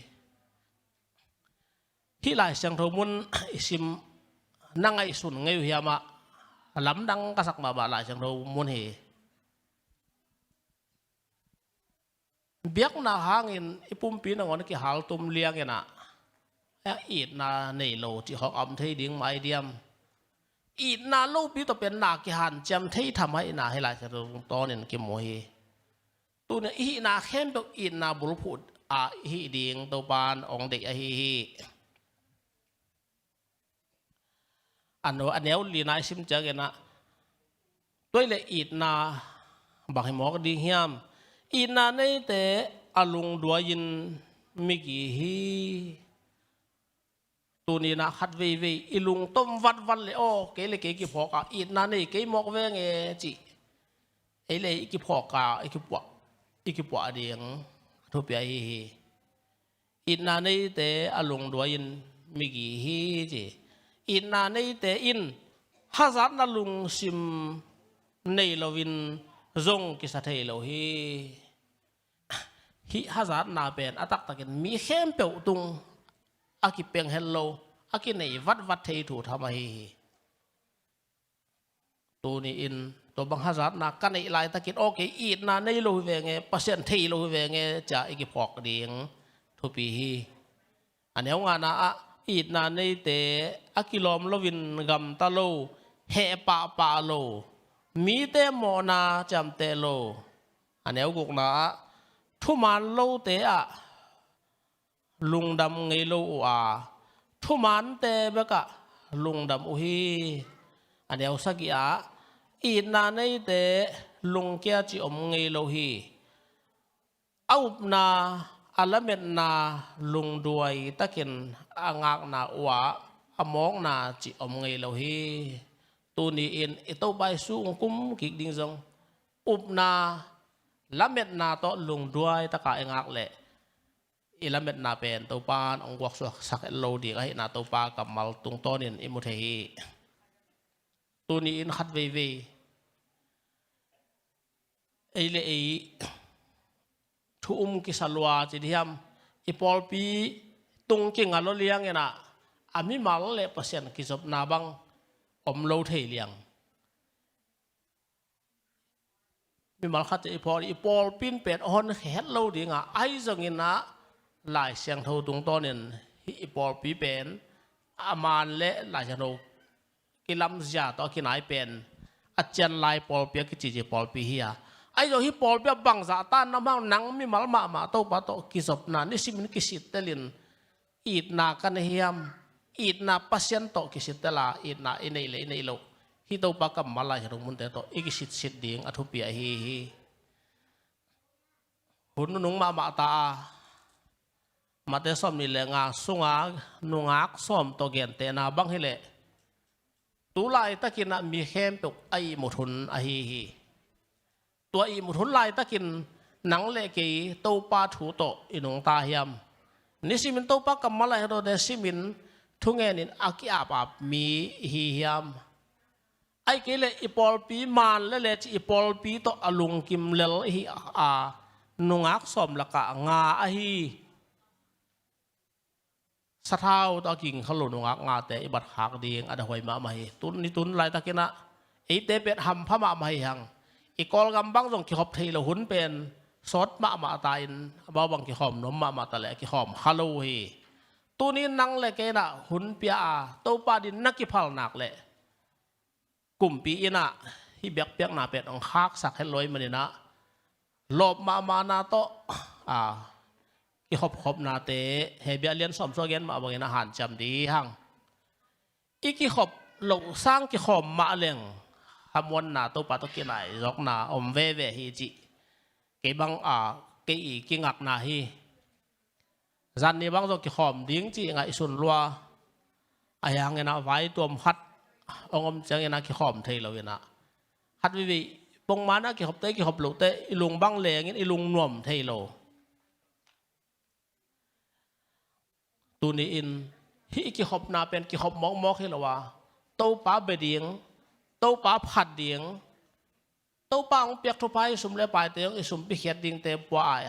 lại sang thâu mun sim năng ai sun ngay hiam mà lắm đăng các sắc mà bà lại sang thâu mun hi biết na hangin ipum pi na ngon ki hal tum liang ena ít na nei lo chỉ học âm thấy tiếng mai diam ít na lâu pi to pen na ki han cham thấy tham hay na hay lại sang thâu to nên ki mo hi tu ne hi na khem to in na bul phut a hi ding to pan ong de a hi ano aneu li na sim cha ge na toi le it na ba hi mo ding hiam in na nei te alung dua yin mi gi hi tu ni na khat ve ilung tom wat le o ke le ke ki phok a it na nei ke mok ve nge chi e le ki phok a e ki pwa ikipwa diang thu pia hi in na nei te alung dua in mi gi hi chi in na nei te in hazard na lung sim nei lovin zong ki sa thei lo hi hazard na pen atak takin mi khem pe tung aki peng hello aki nei vat thei thu thama hi tu ni in to bang hazard na kan nei lai takin okay it na nei lo ve nge pasien thei lo ve nge cha iki phok ding thu pi hi aneu nga na it na nei te akilom lovin gam ta lo he pa lo mi te mo na cham te lo aneu guk na thu man lo te a lung dam ngei lo a thu man te beka lung dam u hi aneu saki a it na nei te lung kia chi om ngei lo hi aup na alamet na lung duai takin angak na wa among na chi om ngei lo hi tu ni in ito bai su kum kik ding zong up na lamet na to lung duai taka engak le ilamet na pen to pan ong gwak sak lo di ai na to pa kamal tung tonin imuthe hi tu ni in khat ve ei le ei thu ki salwa chi diam ipol pi tung king alo liang ena ami mal le pasien ki sop na bang om lo thei liang mi mal khat ipol pin pet on het lo dinga ai zong ina lai siang tho tung tonin hi ipol pi pen aman le lai jano ki lam ja to ki nai pen achen lai pol pi ki chi pol pi hi ai zo hi pol pe bang za tan na mang nang mi mal ma to pa to ki sop na ni simin ki sit telin it na kan hiam it na pasien to ki sit tela it na inei lo hi to pa kam mala hirung mun te to iki sit ding athu pi hi hun nung ma ta ma te som ni le nga sunga nungak som to gen te na bang hi le tu lai takina mi khem tuk ai muthun a hiตัวอีมุทุนลายตะกินหนังเล็กโตปาถูโตอินงตาเฮียมนิสิมินโตปากัมมาลายโดเดซิมินทุงเงินินอากิอาบามีฮีเฮียมไอ้เกลอีปอลปีมานและเลจิอีปอลปีโตอลุงกิมเลลฮีอานุงักสมละกะงาอฮีสะเท้าตะกิงขลุ่นนุงักงาแต่อิบัดหักดีงอดหวยมาไม่ตุนนี่ตุนลายตะกินนะไอเตเป็ดหำพม่าไม่ยังอีกอลกำบังตรงขี้ขบทีละหุ่นเป็นซดมาตายบ่าวบังขี้ขอมน้มมาตะแหลขี้ขอมฮัลโหลฮีตัวนี้นั่งเลยแกน่ะหุ่นเปียตัวปลาดินนักกิพัลหนักเลยกลุ่มปีน่ะที่เบียกเปียกหน้าเป็ดองคักสักให้ลอยมันนี่นะหลบมานาโตขี้ขบนาเตะเฮเบียเลียนสมโซเกนมาบางอาหารจำดีหั่งอีขี้ขบหลงสร้างขี้ขอมมาเลี้ยงทำวันนาตัวปลาตัวกินไหนยกนาอมเว่ฮีจิเก็บบังเกอีกิงักนาฮีจันนี่บังตัวกิขอมดิ้งจีไงสุนลัวอายังเงินไว้ตัวมัดองค์จังเงินกิขอมเทเราเงินฮัดวิปงมานะกิขอบเตะกิขอบหลุเตะอีลุงบังเลงอีลุงน่วมเทเราตัวนี้อินฮีกิขอบนาเป็นกิขอบมอกให้เราว่าตัวปลาเบดียงตัวปลาผัดเดียงตัวปลาเปียกทุพายสุ่มเลี้ยปลายเตียงสุ่มปีเขียดดิ่งเต็มปวาย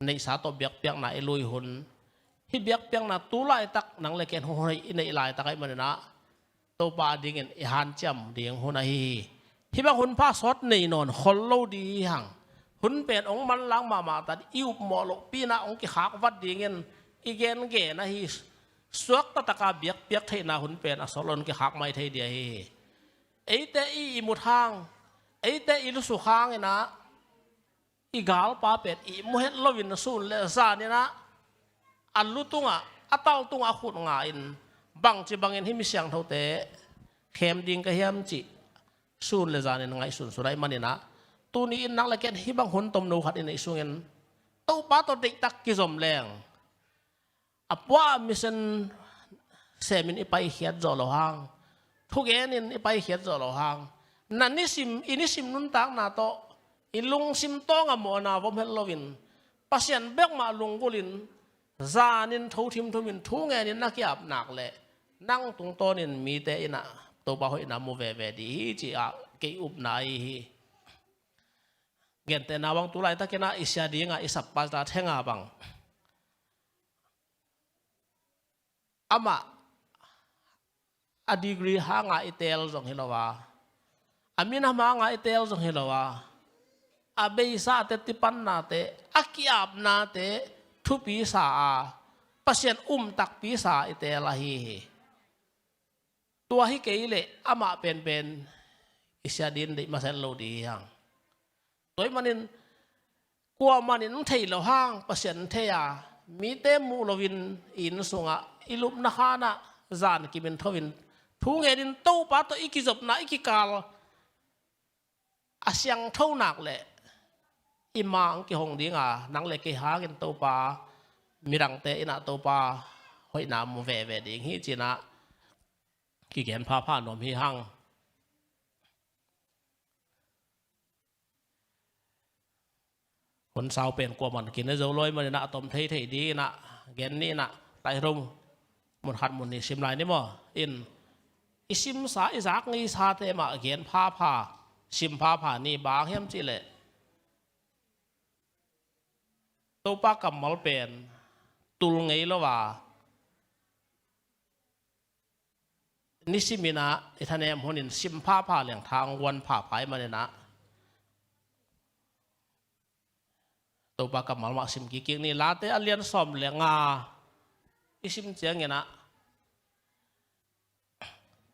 ในสาตัวเบียกเปียกหนาไอลุยหุ่นที่เบียกเปียกหนาตู้ไล่ตักหนังเลยแกนหุ่นในไล่ตักไอมันนะตัวปลาดิ่งไอหันจำเดียงหุ่นไอที่บางหุ่นผ้าซดในนอนคนเล่าดีห่างหุ่นเป็นองมันล้างมาแต่อิ่วหมอลปีน่ะองกิขากวัดดิ่งอีเกนเกนะฮีสวกตะกาเบียกเปียกเทนาหุ่นเป็นอสลนกิขากไม่เทเดียไอเตอีมุทางไอเตอีลุสุขางไงนะอีกาลปาเป็ดอีมุเฮลวินสูนเลซาเนี่ยนะอันลุตุงอัตลตุงอาขุดงาอินบังจีบังเงินที่มีเสียงเท่าเตะเข้มดิ่งกระเฮียมจีสูนเลซาเนี่ยไงสูนสุดไรมันเนี่ยนะตัวนี้อินนักละเกตที่บางคนตมนูขัดอินในสูงเงินตัวป้าตัวเด็กตักกิจสมแรงอับว่ามิสันเซมินอีไปเขียดจอลหางทุกเอ็นอีไปเขียดจอลหางนั่นนิสิมอินิสิมนุนตักนาโตอิลุงสิมโตงอโมนาผมเห็นลวินปัสยันเบกมาลุงกุลินจานินทูทิมทุมินทุงเงินนักยับหนักเลย นั่งตรงโต๊ะนี่มีแต่อินะตัวบ่าวอินะมูเวดีจีอะเกี่อุบนายเกณฑ์แต่นาวังตุลายตะเกนะอิสยาดีงะอิสับปัสตาเทงาบังอามาอดีกรีหางะอิเตลจงเฮลวาอามินะมางะอิเตลจงเฮลวาอาเบยซาเตติปันนาเตอากิอาบนาเตทุปีสาปัสยันตักปีสาอิเตลาฮีตัวฮิเกยเลอามาเป็นอิสยาดินดิมาเซลโลดียังตัวมันนินกลัวมันนินเทยเราห้างปัสยันเทียมีเตมูลวินอินสุงะอิลุบนาฮานะจานกิเป็นทวินทุงเห็นตู้ปาตัวอีกิจบนะอีกิกาลอาเซียงเท่านักเลยอิมังกิหงดีงานังเล็กหากินตู้ปามีรังเตอินะตู้ปาหอยน้ำเวดิงฮิจินะกิเกนผ้านมฮิหังคนสาวเป็นกว่ามันกินได้เจ้าลอยมันนะต้มเทยดีนะเกนนี่นะไตรุ่งมันหัดมันนี่ชิมไรนี่มั้งอิชิมสาอิจากงี้ซาเตมาเกนผ้าชิมผ้านี่บางเฮียมจิเลตัวปากำมัลเป็นตุลไงละว่านิสิมินะอิทานเอมหันินชิมผ้าเหลี่ยงทางวันผ้าไปมาเนี่ยนะตัวปากำมัลมาชิมกิ๊กนี่ลาเตอเลียนซอมเหลี่ยงอิชิมเจียงเงี้ยนะ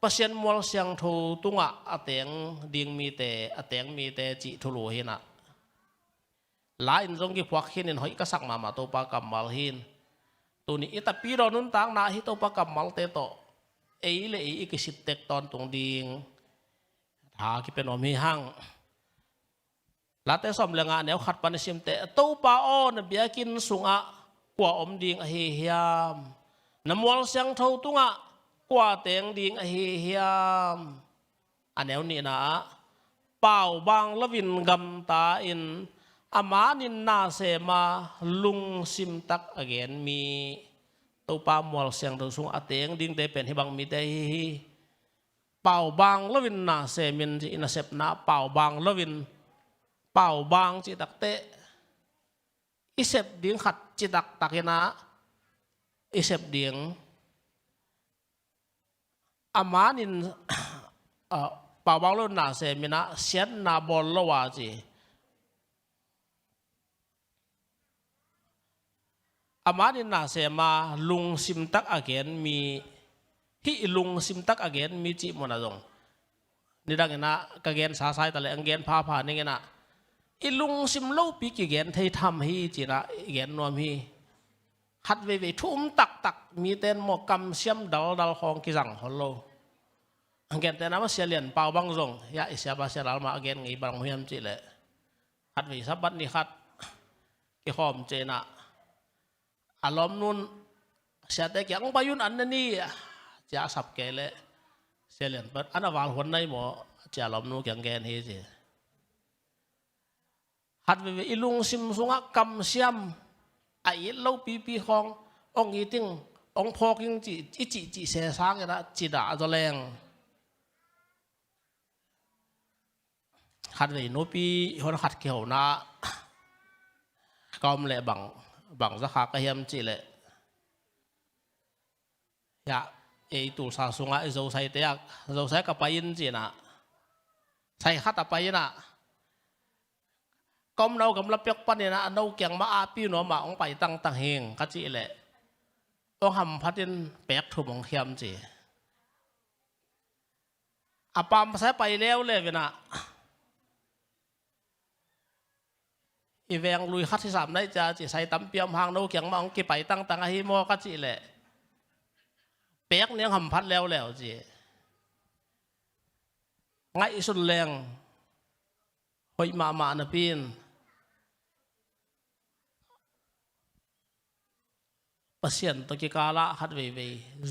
ปัสยันมัวเสียงทูตุงะอเตียงดิ่งมีแต่อเตียงมีแต่จิทุลุหินะลายอินทรงกิพวกหินหอยกระสักมาตัวปากำมัลหินตัวนี้อิตาปีรอนุนต่างนาฮิตัวปากำมัลเตโตเอเลอีกสิบเต็กตอนตรงดิ่งหาคิเป็นอมีหั่งลาเตสอมเลงานแนวขัดปันชิมเตตัวปาโอนเบียกินสุงะกว่าอมดิ่งเฮียมน้ำมัวเสียงทูตุงะกว่าเตียงดิ่งเฮียมอันแนวนี้นะเป่าบางละวินกำตาอินอามานินนาเสมาลุงซิมตักอเกนมีตัวปามวลเสียงตัวสูงอเตียงดิ่งเตเป็นให้บางมีเตเป่าบางละวินนาเสมินจีนาเสพนาเป่าบางละวินเป่าบางจิตักเตอิเสพดิ่งขัดจิตักตักนะอิเสพดิ่งอามานินเป่าบางละวินนาเสมินะเสียนนาบอลละวาจีอามาดินนาเสมาลุงซิมตักอาเกนมีฮิลุงซิมตักอาเกนมีจิมนาจงนี่ดังนะกะเกนสาสายตะเลอังเกนผ้านี่ไงนะอิลุงซิมเล่าปีกิเกนไทยทำฮีจีนะเกนนวมฮีหัดเวทุ่มตักมีเต้นหมอกำเสียมดลของกิจังฮัลโหลอังเกนแต่นั้นว่าเสียเลียนเป่าบังจงยาอิสยาบาเสียลามาอาเกนไงบางเฮียมจีเลยหัดเวสับบัดนี่หัดกิขอมเจนะอารมณ์นู้นเสียแต่ยังไปยุ่นอันนี้จะสับเกลเลยเสียเหรียญเปิดอันนั้นวางคนในหมอจะอารมณ์นู้นยังแกนเฮจิหัดไปอีลุงซิมสุงะกำเสียมไอ้เล่าปีขององค์อีติงองค์พอกิงจีเสียสางนะจีด่าตัวแรงหัดไปโนปีคนหัดเกี่ยวนะก็มเลยบังสักขากระเทียมจีเลยอยากไอตูสาสุงะไอโจใส่เตียกโจใส่กับไปยินจีน่ะใส่ขัดไปยินน่ะก้มเรากำลับยกปันเนี่ยนะเราเกี่ยงมาอาปีหนอมาองไปตั้งเฮงกัจจีเลยต้องทำพัดยินแปกถุงของเทียมจีอาปามใส่ไปแล้วเลยเวน่ะอีแวงลุยคัดที่สามได้จะจีใส่ตำเปียมหางเราเกี่ยงมาองกี่ไปตั้งฮิโมกัจจีเลยเป๊กเนี่ยทำพัดแล้วจีง่ายสุดแรงหอยมาหน้าปีนปัสยันตะกี้กาละฮัดเว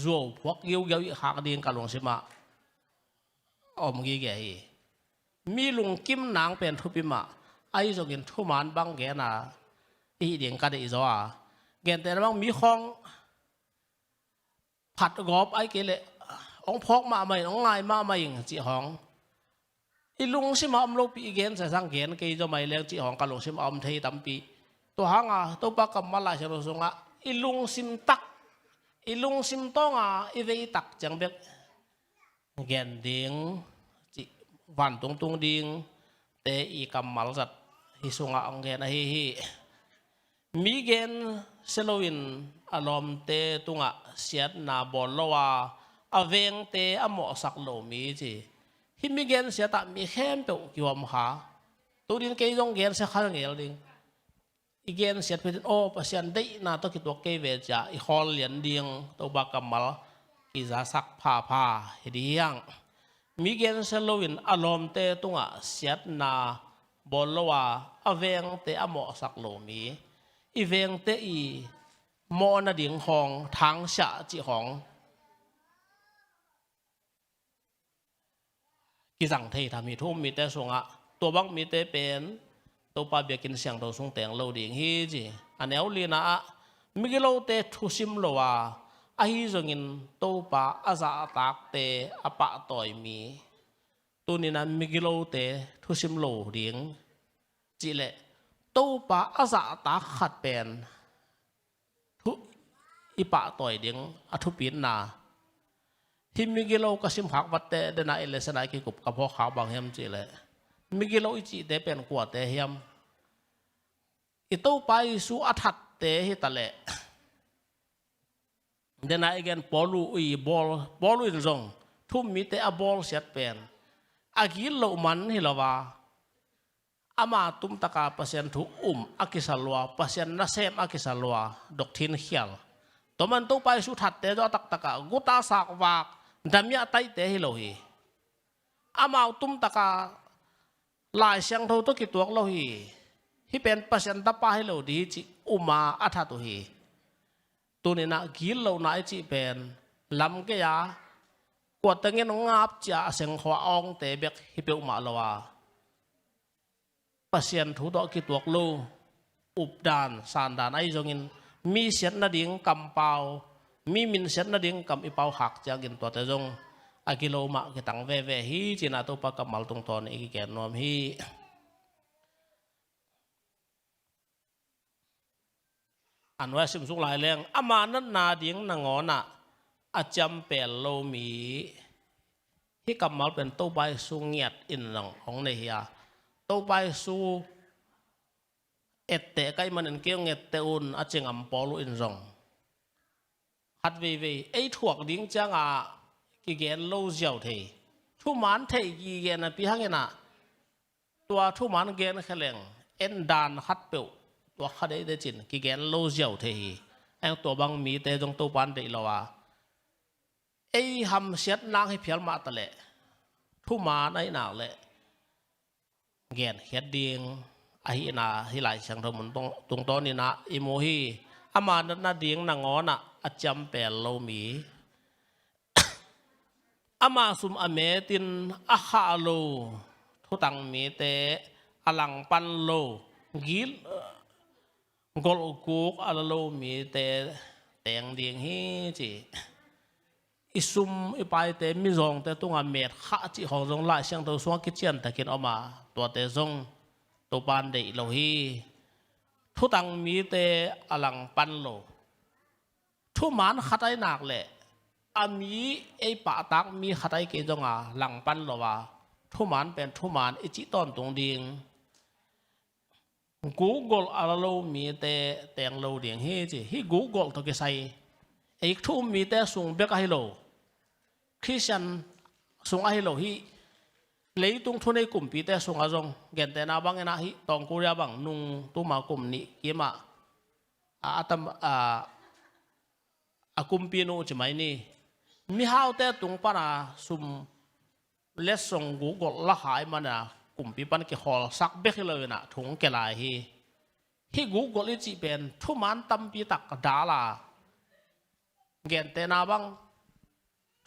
จัวพวกเยี่ยวหากดีนกาลงสิมาอมกี้แก่มีลุงกิมนางเป็นทุบิมาไอ้จกินทุมันบังแกน่ะอีเดียงกันได้อีจ้าแกนแต่ละบังมีของ ผัดกอบไอ้เกลเลยองพอกมาใหม่องไงมาใหม่จีหองอีลุงสิมาอมโลปีเกนใส่สังเกตเกยจะไม่เลี้ยงจีหองกันลุงสิมาอมเทตั้มปีตัวหางอ่ะตัวปากกำมาลายเชลสงอ่ะอีลุงสิมตักอีลุงสิมต้องอ่ะอีเวตักจังเบกเกนดิ่งจีวันตรงดิ่งเตอีกำมาลจัดฮิสงอ่ะองเกนฮิมีเกนเซโลวินอารมณ์เตตุงอ่ะเสียดนาบอลว่าอเวงเตอหมอสักโลมีจีฮิมิเกนเสียตัดมีเข้มเปวกิวมหาตัวดินเกยจงเกนเสียข้างเงลดิงอีเกนเสียเป็นโอปัสยันได้นาตัวกิตัวเกเวจ่าอีฮอลเลียนดิงตัวบักกัมมัลกิจาสักพาเฮียงมีเกนเซโลวินอารมณ์เตตุงอ่ะเสียดนาบอลว่าอเวงเตอหมอสักโลมีอีเวงเตอีมอนาดิ่งหองทางฉะจีหองกิจังเททำมีทุ่มมีแต่สงะตัวบังมีแต่เป็นตัวปลาเบียกินเสียงตัวสงแต่งเราดิ่งฮีจีอันนี้เอาลีนะมิกิโลเตทุสิมโลวาอาฮิจงินตัวปลาอาซาตากเตอปะต่อยมีตัวนี้นะมิกิโลเตทุสิมโลดิ่งจีเล่ตัวปลาอาซาตากขัดเป็นทุอีปะต่อยดิ่งอัทุปินนาที่มิกิโลก็สิมหักวัดเตเดน่าเอเลสนายกิกุบกับพ่อขาวบางเฮียมจีเลยมิกิโลอิจิเตเป็นกว่าเตเฮียมอิตู้ไปสู่อัฐัดเตฮิตะเลเดน่าเอเกนบอลูอีบอลูอินซงทุ่มมีเตอบอลเสียเป็นอากิโลมันฮิลาวาอามาตุมตะกาเปอร์เซ็นทุอากิสลัวเปอร์เซ็นนาเซมอากิสลัวดอกทินเขียลตัวมันตู้ไปสู่ถัดเตจอตักตะกากุตาสากวากดำยาไตเตฮิโลฮีอามาตุมตะกาลายเสียงเท่าตัวกิตัวโลฮีที่เป็นเปอร์เซ็นต์ตะปาฮิโลดีจิอุมาอัฐตุฮีตัวนี้นะกิโลนายจิเป็นลำเกียกวดตั้งเงินงับจ่าเสียงขวาองเตเบกฮิเปอุมาลาวาเปอร์เซ็นต์ทุตัวกิตัวโลอุบดานสานดานไอจงินมีเสียนนาดิ่งกำเปามีมินเสียนนาดิ่งกำอีเปาหักจากินตัวเตจงอากิโลมากิตังเวเวฮีจีนาตัวปากกำมัลตรงตอนอีกแกนนอมฮีอันว่าสิมสุกหลายแรงอามานันนาดิ่งนางอนะอาจำเป็นโลมีที่กำมัลเป็นตัวใบสูงเงียดอินหลังของในเฮียตัวใบสูเอตเตะใกล้มันเกี่ยวเงตเตอุนอาจจะงำปอลูอินซงฮัดวีไอถ่วงดิ้งจังอ่ะกิเกนโลเจียวเททุมันเทกิเกนปีหังเงนะตัวทุมันเกนแขลงเอ็นดานฮัดเปิวตัวขัดได้จินกิเกนโลเจียวเทไอตัวบางมีเตจงตัวปันเดลวาไอทำเช็ดนางให้เพียรมาตะเละทุมันไอหนาวเละเกนเฮ็ดดิ้งอาฮินาฮิไลช่างทำมันตรงตอนนี้นะอิโมฮีอามานันนาดิ่งนางอนะอาจำเป็นโลมีอามาสุมอเมตินอาฮาโลทุตังมีเตอลังปันโลกิลกอลกุกอาโลมีเตแตงดิ่งฮีจีอิสุมอิไปเตมิซองเตตุงอเมตข้าจีของจงไล่ช่างตัวสวงกิจเจียนแต่กินออกมาตัวเตจงตัวปันเดโลฮีทุตังมีเตอลังปันโลทุมันขัดไอหนักเลยอามีไอปะตักมีขัดไอเกจงอ่ะหลังปันโลวะทุมันเป็นทุมันอิจิตอนตรงดิ่งกูกอลอาโลมีเตแตงโลดิ่งฮีจีฮีกูกอลตัวเกใส่ไอทุ่มมีเตส่งเบกไอโลคริสเตียนส่งไอโลฮีเลยตรงทุนในกลุ่มปีเตส่งอาจงเกณฑ์แต่นาบังเงินฮีตองกุเรียบังนุ่งตัวมากลุ่มนี้กี่มาอาตมอากุมปีโนจะไม่นี่มีฮาวเตตรงปานาซุมเลสส่งกูกดละหายมันนะกลุ่มปีปันกี่ฮอลสักเบกเลยนะถุงเกลายฮีกูกดลิจิเป็นทุมันตั้มปีตักดาลาเกณฑ์แต่นาบัง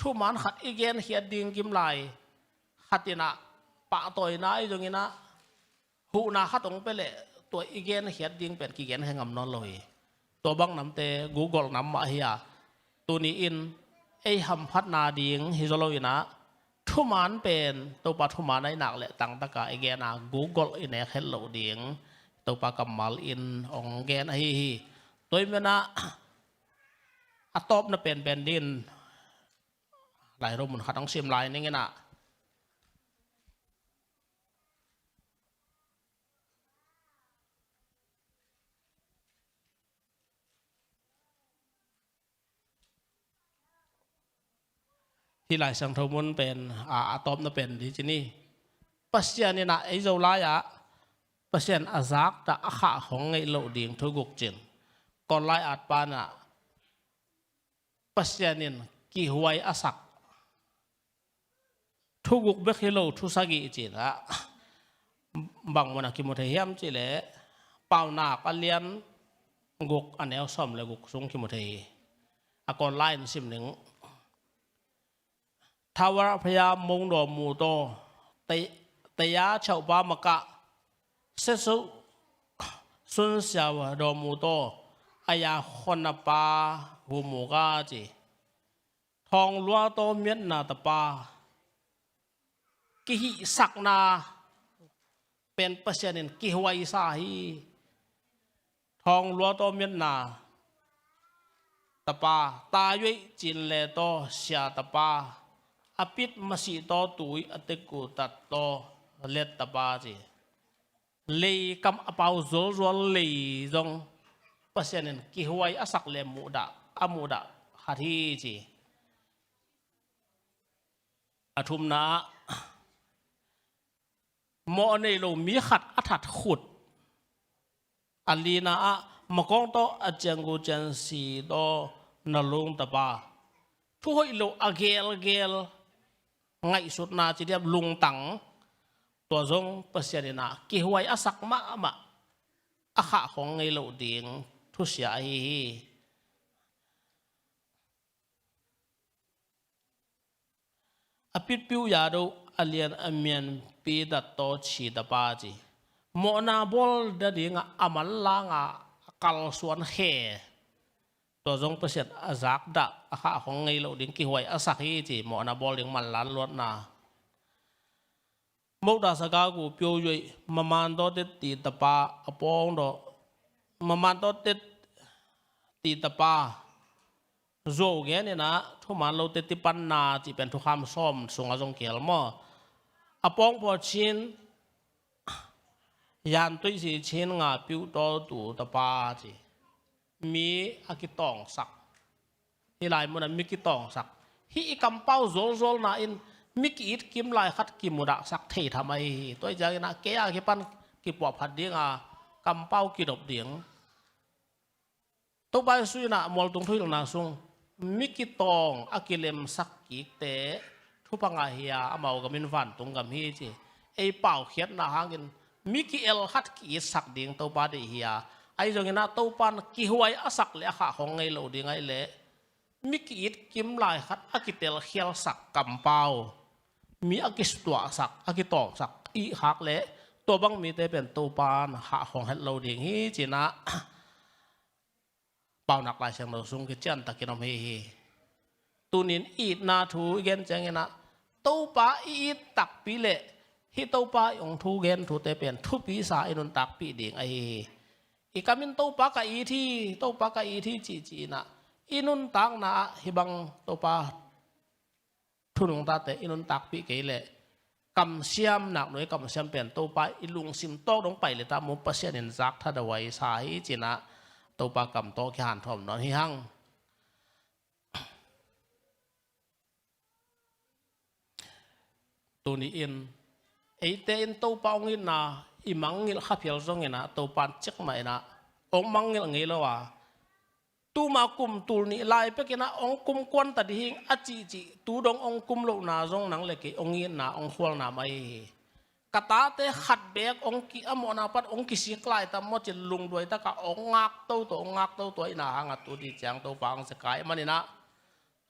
ทุมันขัดอีเกนเฮียดิงกิมไลขัดนะปะต่อยนะไอ้ตรงนี้นะหูนาขัดตรงไปเลยตัวอีเกนเฮียดิงเป็นกี่เกนให้งำนอนเลยตัวบังน้ำเตกูกดน้ำมาเฮียตัวนี้อิน ไอ้หำพัดนาดิงฮิโซโลวินะทุมานเป็นตัวปาทุมานในหนักแหละตั้งตะกาไอแกนา Google อินเอเฮลโลดิงตัวปากำมัลอินองแกนไอฮีตัวมันนะอัตบน่ะเป็นแบนดินหลายรูปมันขัดต้องซิมไลน์นี่ไงนะที่หลายสังทมุนเป็นอะตอมน่ะเป็นที่ที่นี่ปัสยานี่นะไอ้เจ้าลายะปัสยานอาซักจะอาขาของไงโลดิ่งทุกุกจินก่อนลายอาดปานะปัสยานินกี่หวยอาศักทุกุกเบคิโลทุสกิจินละบางวันกิมุทเฮียมจิเลเป่าหนักอเลียนกุกอันเอลซอมเลยกุกสูงกิมุทเฮียก่อนลายสิมหนึ่งทาวรพยามงดอมูโตแต่ยาชาวบ้านมกะเสสุสุนเสาวดอมูโตอายาคนปาหูมูกาจีทองลัวโตเมียนนาตปากิหิสักนาเป็นเปอร์เซ็นต์กิหวยสาฮีทองลัวโตเมียนนาตปาตายุยจินเลโตเสียตปาอภิษมาสีโตตุยอติกุตัดโตเล็ดตบาจีเลยกำอปาวโซโซเลยจงเปอร์เซ็นต์กี่หวยอสักเลมูดะอมูดะฮัทีจีอทุมนาโมในโลมีขัดอัฐัดขุดอันลีนาอะมกองโตอาเจงกูเจนสีโตนลุงตบาทุกคนโลอเกลไงสุดนาจีเดียบลุงตังตัวจงเปอร์เซ็นต์นะกี่หวยอสักมะอาขาของไงโลดิงทุเสียฮีอภิปิวยาดูอเลียนอเมียนปีดัตโตชีดปาจีโมนาบอลเดิงอามันลางกัลส่วนเฮตัวจงเปอร์เซ็นต์อาซักดะอาขาของไงโลดิงกี่หวยอสักฮีจีโมนาบอลดิงมันล้านล้วนนามุกดาสกากูเปียวยุยมามันโตติตีตปาอปองโดมามันโตติตีตปาโจเกนี่นะทุมันเราติปันนาจีเป็นทุกคำซ้อมส่งอาจงเกลมอปองพอชินยันตุยสีชินงาปิวโตตูตปาจีมีอากิตองสักที่หลายมันมีกิตองสักฮีกำเป้าโจนาอินมิกิดกิมลายขัดกิมุดะสักเททำไมตัวใจนะเกียกิปันกิปวบพัดเดียงกำเป้ากิดบเดียงตัวใบสุยนะมอลตรงทุยลงนาซุงมิกิตองอากิเลมสักกิเตทุปังอาเฮียอามากมินฟันตรงกับฮีจีไอเป่าเขียนนาหางินมิกิเอลขัดกิสักเดียงตัวปาเดียไอจงนะตัวปันกิหวยอาสักเลขาของไงโลดีไงเลมิกิดกิมลายขัดอากิเตลเขียลสักกำเป้ามีอากิสตัวสักอากิตองสักอีหักเละตัวบังมีแต่เป็นตัวปานหาของเฮลโลดิ่งฮีจีนะเป่าหนักลายเสียงเราสูงขึ้นจันตะกินอมฮีตูนินอีดนาทูเกนจังนะตัวปาอีดตักปีเละฮิตัวปาองทูเกนทูแต่เป็นทุปีสาอินุนตักปีดิ่งไออีกามินตัวปากอีที่จีนะอินุนตักนะฮิบังตัวปาทุนงตาแต่อินุนตักปีเกลกำเสียมหนักหน่วยกำเสียมเป็นตัวไปอิลุงซิมโตลงไปเลยตามมุปเสียนินซักถ้าเดไว้สายจีนะตัวปากำโตแขนทอมนอนหิหังตัวนี้อินไอเตอินตัวปองอินนะอิมังงิลขับเพียวซงอินะตัวปันจิกไม่นะองมังงิลงี้แล้ววะตูมากุมตูนี่ลายไปกินนะองกุมกวนตัดหิงอจีตูดองกุมโลนาจงนังเล็กองยินนะองขวลนาไม่กตาเตขัดเบกองกิอมอนาปัดองกิสิกลายตามมจิลุงด้วยตะกะองงักตัวองงักตัวอินาหังตัวดีจังตัวปังสกายมันนี่นะ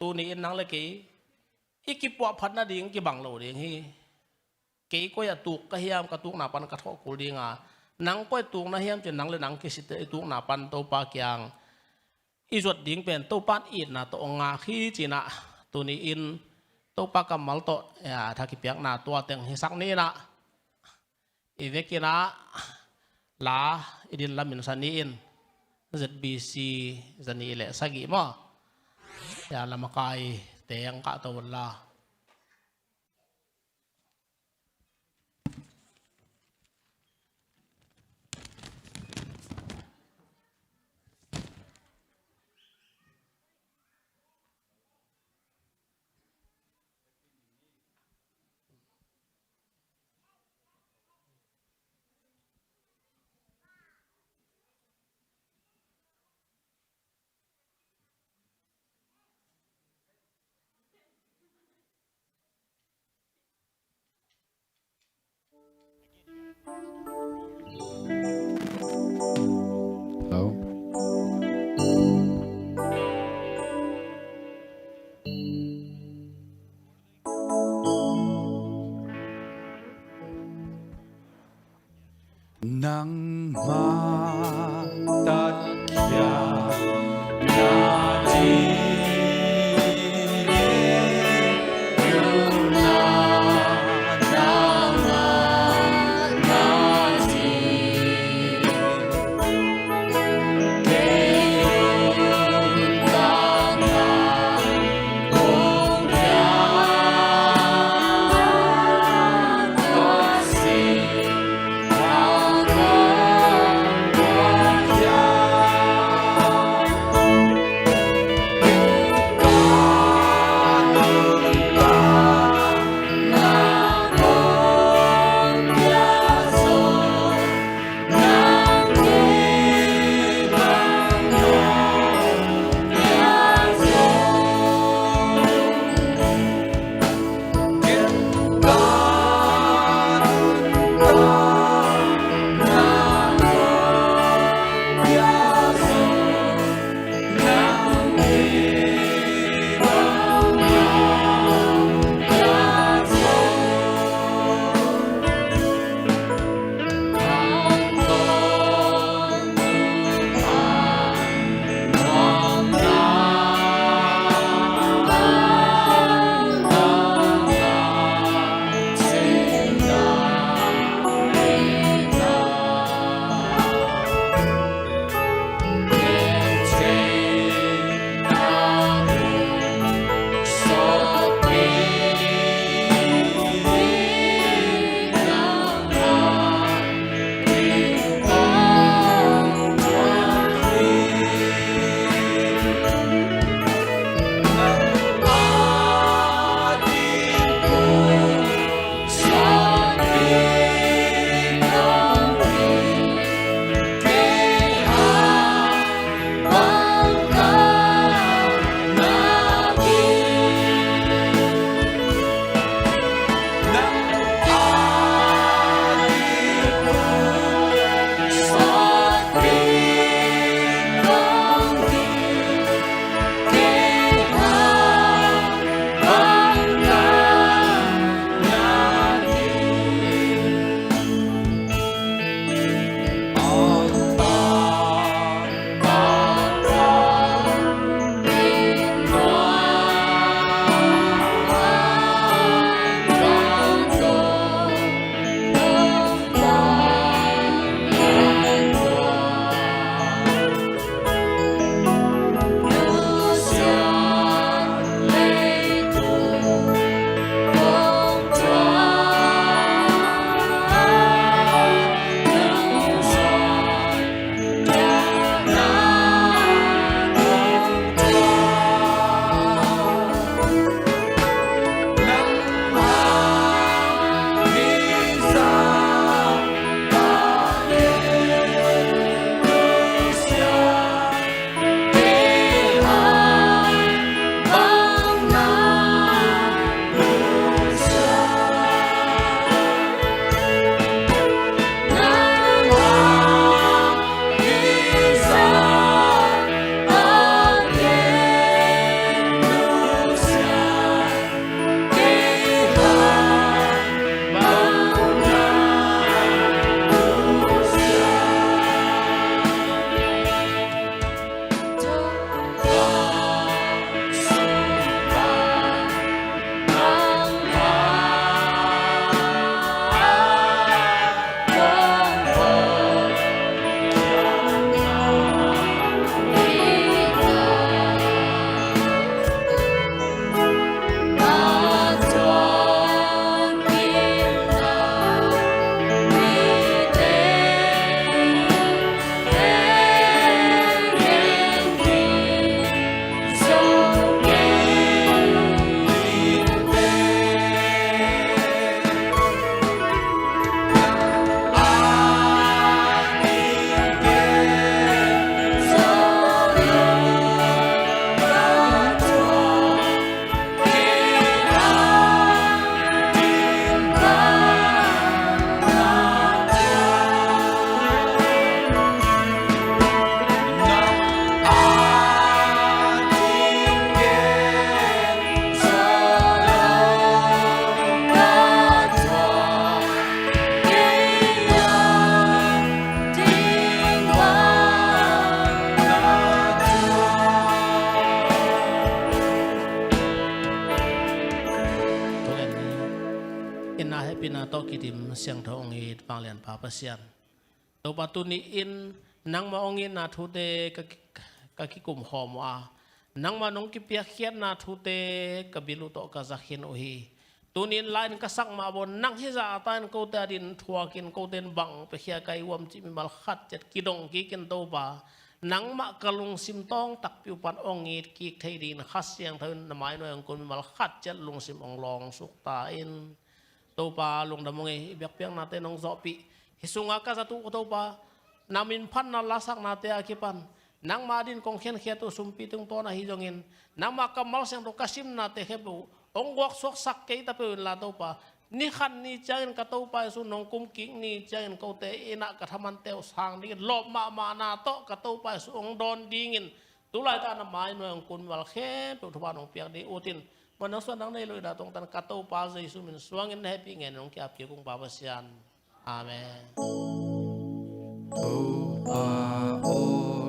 ตูนี่นังเล็กอีกิปวพัดนาดิ่งกิบังโลดิ่งฮีเก๋ก็อย่าตุกกระเฮียมกระตุกหนาปันกระทอกกูดิ่งนังก็ตุกนาเฮียมจะนังเลยนังกิสิเตตุกหนาปันตัวปากยังอีจดดิ่งเป็นตัวปานอีดนะตัวองาขี้จีนะ ตัวนี้อินตัวปากกำมัลโตถ้าคิดเปียกหน้าตัวเต็งหิสักนี้นะอีเวกินะลาอิดินลามินสันนี้อินZBC สันนี้แหละสักิมาอย่าละมากายเตียงกะตัวละนังมาตัดยานาจียุนานานานาจีเกยุตานาโอยาโอสิ ina happy na to kitim siang tho ongi panglian pa pasian to patuni in nang ma ongi na thu te ka ki kum hom a nang ma nong ki pia khiat na thu te ka bilu to ka zakhin o hi tunin lain ka sak ma bon nang hi za tan ko ta din thua kin ko ten bang pe khia kai wam chi mi mal khat jet ki dong ki kin to ba nang ma kalung sim tong tak piu pan ongi ki thei din khas siang thon na mai no ang kun mi mal khat jet lung sim ong long suk ta in to pa lung da mong e biak piang na te nong zo pi hisunga ka za tu ko to pa namin phan na lasak na te akipan nang ma din kong khen khia tu sumpi tung to na hi jongin nang ma kamal sang to kasim na te hebu ong wak sok sak ke ta pe la to pa ni khan ni chain ka to pa su nong kum ki ni chain ko te ina ka thaman te sang ni lop ma na to ka to pa su ong don dingin tu lai ta na mai no ong kun wal khe pe thwa nong piak di utinมันนั่งส่วนนั่งในลุยดาตรงตันกัตโตปาเจสุมินสว่างเงินแฮปปี้เงินน้องเกี่ยวกับกุ้งปาเปเซียนอาเมน โอ